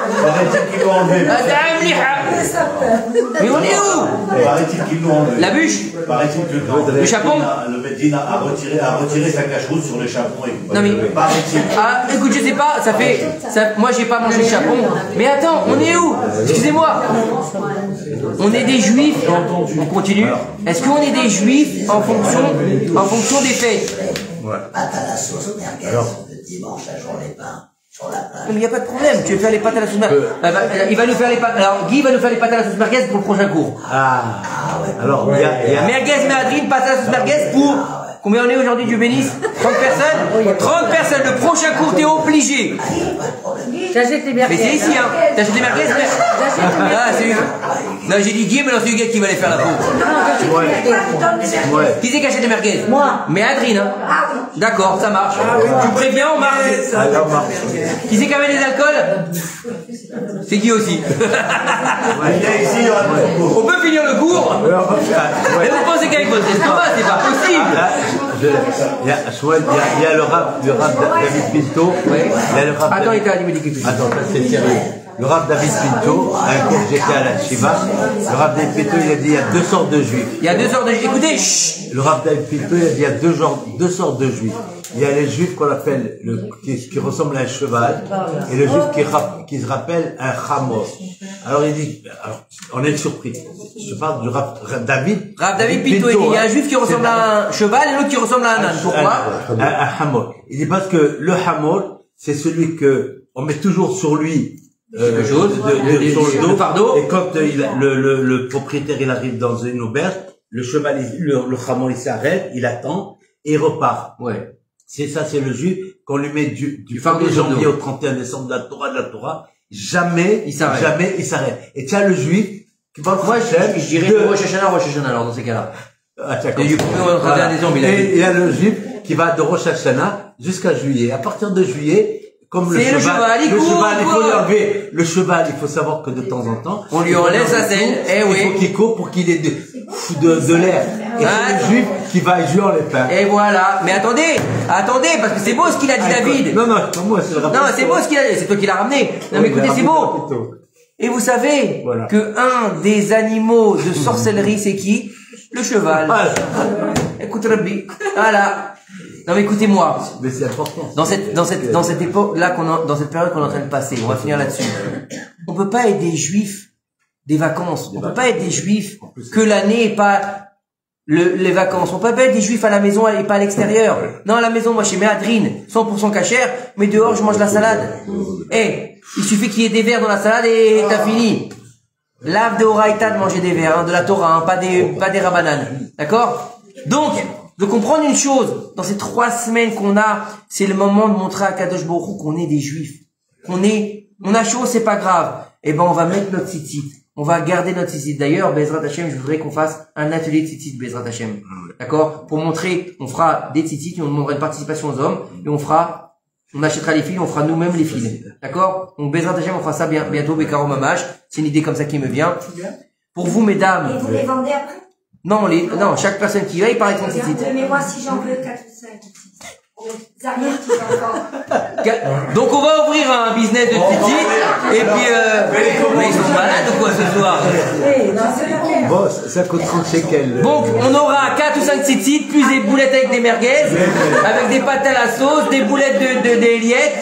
Mais on est où? Paraît-il qu'ils l'ont enlevé. La bûche. Paraît-il que le chapon. Le Médine a retiré sa cache-route sur le chapon. Non mais, paraît-il. Ah, écoute, je sais pas, moi j'ai pas mangé le chapon. Mais attends, on est où? Excusez-moi. On est des juifs, on continue. Est-ce qu'on est des juifs en fonction des fêtes? Ouais. Pâte à la sauce merguez le dimanche à Juan-les-Pins sur la plage. Mais il n'y a pas de problème, tu veux faire les pâtes à la sauce merguez. Il va nous faire les pâtes. Alors Guy va nous faire les pâtes à la sauce merguez pour le prochain cours. Ah ouais. Alors il y a merguez Madrid, pâtes à la sauce merguez pour combien on est aujourd'hui, Dieu bénisse? 30 personnes? 30 personnes, le prochain cours t'es obligé. J'achète les merguez. Mais c'est ici, hein. T'achètes les merguez? Ah, c'est lui. Non, j'ai dit Guy, mais non, c'est Huguette qui va aller faire la peau. Non, j'achète les merguez. Qui c'est qui achète les merguez? Moi. Mais Adrien, hein. D'accord, ça marche. Tu préviens, on marche. Alors, Marc. Qui c'est qui avait les alcools? C'est qui aussi? On peut finir le cours. Mais vous pensez qu'avec votre estomac, c'est pas possible. Il y a le rap David Pinto. Il y a le rap Attends, il me dit quelque chose. Attends, ça c'est sérieux. Le rap David Pinto, un cours que j'étais à la Shiva, le rap David Pinto, il a dit il y a deux sortes de juifs. Il y a deux sortes de juifs. Écoutez, chut. Le rap David Pinto, il a dit il y a deux sortes de juifs. Il y a les juifs qu'on appelle, qui ressemblent à un cheval, et le juif qui se rappelle un chamor. Alors il dit, on est surpris. Je parle du rap David. Rap David Pinto, il dit, il y a un juif qui ressemble à un cheval et l'autre qui ressemble à un âne. Pourquoi? Un chamor. Il dit parce que le chamor, c'est celui que on met toujours sur lui quelque chose, sur le dos, le fardeau. Et quand le propriétaire il arrive dans une auberge, le cheval, le chamor il s'arrête, il attend et il repart. Ouais. C'est ça, c'est le juif qu'on lui met du 1er janvier au 31 décembre de la Torah, jamais il s'arrête. Et tiens le juif qui va moi je dirais Rosh Hashanah alors dans ces cas-là. Ah, et du coup, il y a le juif qui va de Rosh Hashanah jusqu'à juillet. À partir de juillet, comme le cheval, il faut lui enlever le cheval, il faut savoir que de temps en temps, on lui enlève sa selle, il faut qu'il court pour qu'il ait de l'air. Et c'est le juif qui va jouer en l'épin. Et voilà. Mais attendez, parce que c'est beau ce qu'il a dit David. Non, c'est pas moi, c'est le rapport. Non, c'est beau ce qu'il a dit, c'est toi qui l'as ramené. Non, mais écoutez, c'est beau. Et vous savez que un des animaux de sorcellerie, c'est qui? Le cheval. Écoute, Rabbi. Voilà. Non mais écoutez-moi. Mais c'est important. Dans cette époque là dans cette période qu'on est en train de passer, on va finir là-dessus. On peut pas être des juifs des vacances. On peut pas être des juifs que l'année et pas les vacances. On peut pas être des juifs à la maison et pas à l'extérieur. Non, à la maison, moi, chez Méadrine, 100% cachère, mais dehors, je mange la salade. Il suffit qu'il y ait des verres dans la salade et t'as fini. Lave de Horaïta de manger des verres, hein, de la Torah, hein, pas des rabananes. D'accord? Donc, de comprendre une chose, dans ces 3 semaines qu'on a, c'est le moment de montrer à Kadosh Baruch Hu qu'on est des juifs. On a chaud, c'est pas grave. Eh ben, on va mettre notre tzitzit. On va garder notre tzitzit. D'ailleurs, Bezrat Hashem, je voudrais qu'on fasse un atelier de tzitzit, Bezrat Hashem. D'accord? Pour montrer, on fera des tzitzit, on demandera une participation aux hommes, et on achètera les fils, on fera nous-mêmes les fils. D'accord? Donc, Bezrat Hashem, on fera ça bientôt, Bekaro Mamash. C'est une idée comme ça qui me vient. Pour vous, mesdames. Et vous les vendez après? Non, chaque personne qui va, il part avec son tzitzit. Mais moi, si j'en veux 4 ou 5. Zarnier qui va encore. Donc on va ouvrir un business de tzitzit et puis mais ils sont malades ou quoi ce soir? Bon, ça coûte 30 shekels. Donc on aura 4 ou 5 tzitzit plus des boulettes avec des merguez, avec des pâtes à la sauce, des boulettes d'Eliette.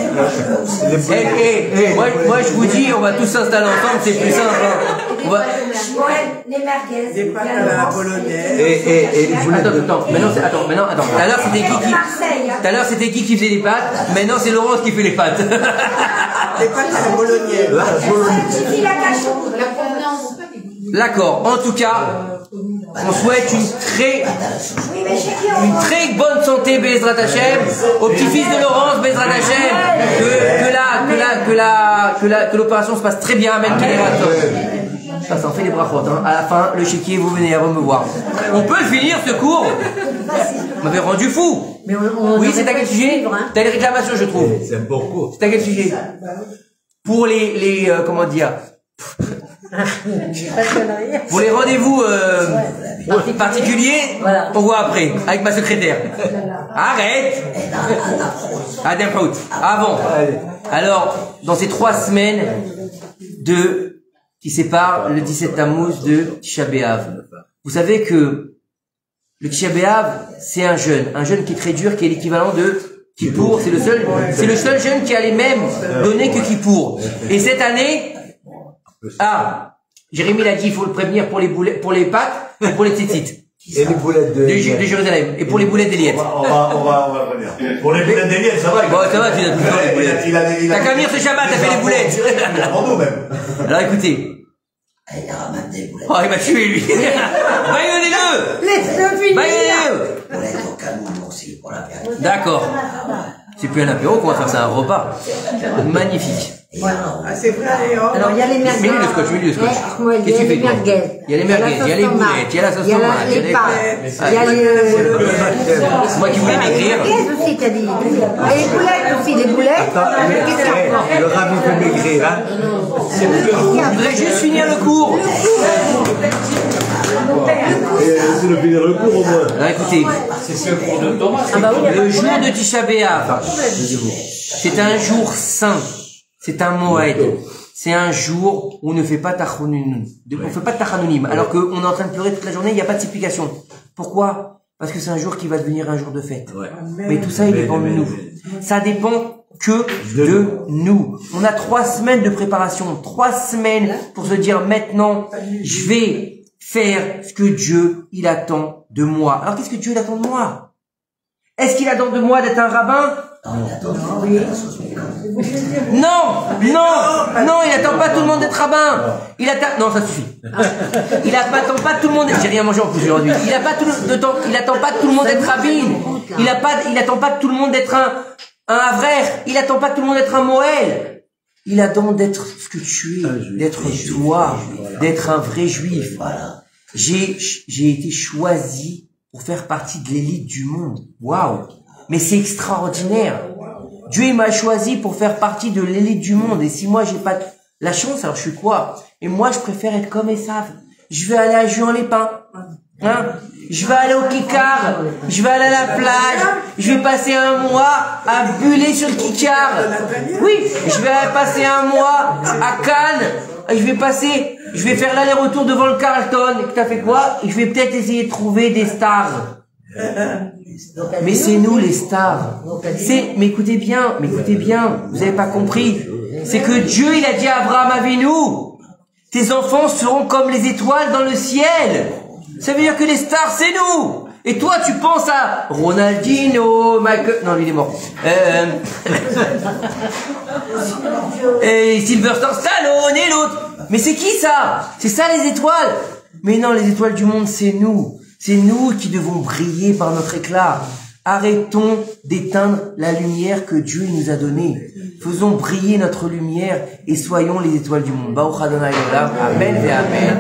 Et moi je vous dis, on va tous s'installer ensemble, c'est plus simple. On va les merguez, des pâtes à la bolognaise. Attends. Tout à l'heure c'était qui faisait les pâtes? Maintenant c'est Laurence qui fait les pâtes. Des pâtes à la bolognaise. D'accord. En tout cas, on souhaite une très bonne santé, Bezrat Hashem, au petit-fils de Laurence, Bezrat Hashem, que l'opération se passe très bien, Amen. Ça en fait des brachot, hein. À la fin, le chéquier, vous venez à me voir. On peut le finir, ce cours. Vous m'avez rendu fou. Mais oui, c'est à quel sujet? T'as les réclamations, je trouve. C'est un beau cours. C'est à quel sujet? Pour les comment dire? Pour les rendez-vous particuliers, on voit après, avec ma secrétaire. Arrête. Avant. Alors, dans ces 3 semaines qui séparent le 17 Tammuz de Tisha B'Av, vous savez que le Tisha B'Av, c'est un jeûne qui est très dur, qui est l'équivalent de Kippour. C'est le seul jeûne qui a les mêmes données que Kippour. Et cette année, Jérémy l'a dit, il faut le prévenir pour les pâtes et pour les tzitzit. Et les boulettes de Jérusalem. Et pour les boulettes d'Eliette. On va prévenir. Pour les boulettes d'Eliette, ça va. Bon, ça va, tu as tout le temps les boulettes. T'as qu'à venir ce Shabbat, t'as fait les boulettes. Il a Bordeaux même. Alors écoutez. Il ramène des boulettes. Oh, il m'a tué, lui. Baillonnez-le. Laisse-le finir. Baillonnez-le. Boulettes au canon aussi pour la période. D'accord. C'est plus un apéro qu'on va faire, c'est un repas. Magnifique. Ah, c'est vrai, Léon. Alors, il y a les merguez. Mets-lui le scotch, mets-lui le scotch. Il y Qu'est-ce a que tu les fais, toi? merguez. Il y a les merguez, il y a les boulettes, il y a la sauce tomate, il y a les les pâtes. Il y a les... C'est moi qui voulais maigrir. Les merguez aussi, t'as dit. Et les boulettes aussi, les boulettes. Attends, Qu'est-ce qu'il y a? le rabbi peut maigrir, hein. Je voudrais juste finir le cours. C'est le finir le cours au moins. Alors écoutez, C'est le cours de Thomas. le jour de Tisha B'Av, c'est un jour saint. C'est un moed. C'est un jour où on ne fait pas tachanun. On fait pas de tachanunim. Alors qu'on est en train de pleurer toute la journée, il n'y a pas de supplication. Pourquoi? Parce que c'est un jour qui va devenir un jour de fête. Ouais. Mais tout ça, il dépend de nous. Ça dépend que de nous. On a 3 semaines de préparation. 3 semaines pour se dire maintenant, je vais faire ce que Dieu, il attend de moi. Alors qu'est-ce que Dieu, il attend de moi? Est-ce qu'il attend de moi d'être un rabbin? Non, il attend pas tout le monde d'être rabbin. Il attend, non, ça suffit. Il attend pas tout le monde. J'ai rien mangé en plus aujourd'hui. Il attend pas tout le monde d'être rabbin. Il attend pas tout le monde d'être un avraire. Il attend pas tout le monde d'être un moël. Il attend d'être ce que tu es, d'être toi, d'être un vrai juif. J'ai été choisi pour faire partie de l'élite du monde. Waouh! Mais c'est extraordinaire. Dieu, il m'a choisi pour faire partie de l'élite du monde. Et si moi, j'ai pas la chance, alors je suis quoi? Et moi, je préfère être comme Esav. Je vais aller à Juan-les-Pins. Hein? Je vais aller au Kikar. Je vais aller à la plage. Je vais passer un mois à buller sur le Kikar. Oui, je vais passer un mois à Cannes. Je vais faire l'aller-retour devant le Carlton. Et t'as fait quoi? Je vais peut-être essayer de trouver des stars. Mais c'est nous les stars. Mais écoutez bien, vous avez pas compris. C'est que Dieu, il a dit à Abraham Avinu, tes enfants seront comme les étoiles dans le ciel. Ça veut dire que les stars, c'est nous. Et toi, tu penses à Ronaldinho, Michael... Non, lui, il est mort. Et Sylvester Stallone et l'autre. Mais c'est qui ça? C'est ça les étoiles? Mais non, les étoiles du monde, c'est nous. C'est nous qui devons briller par notre éclat. Arrêtons d'éteindre la lumière que Dieu nous a donnée. Faisons briller notre lumière et soyons les étoiles du monde. Baruch Adonai Olam. Amen et Amen.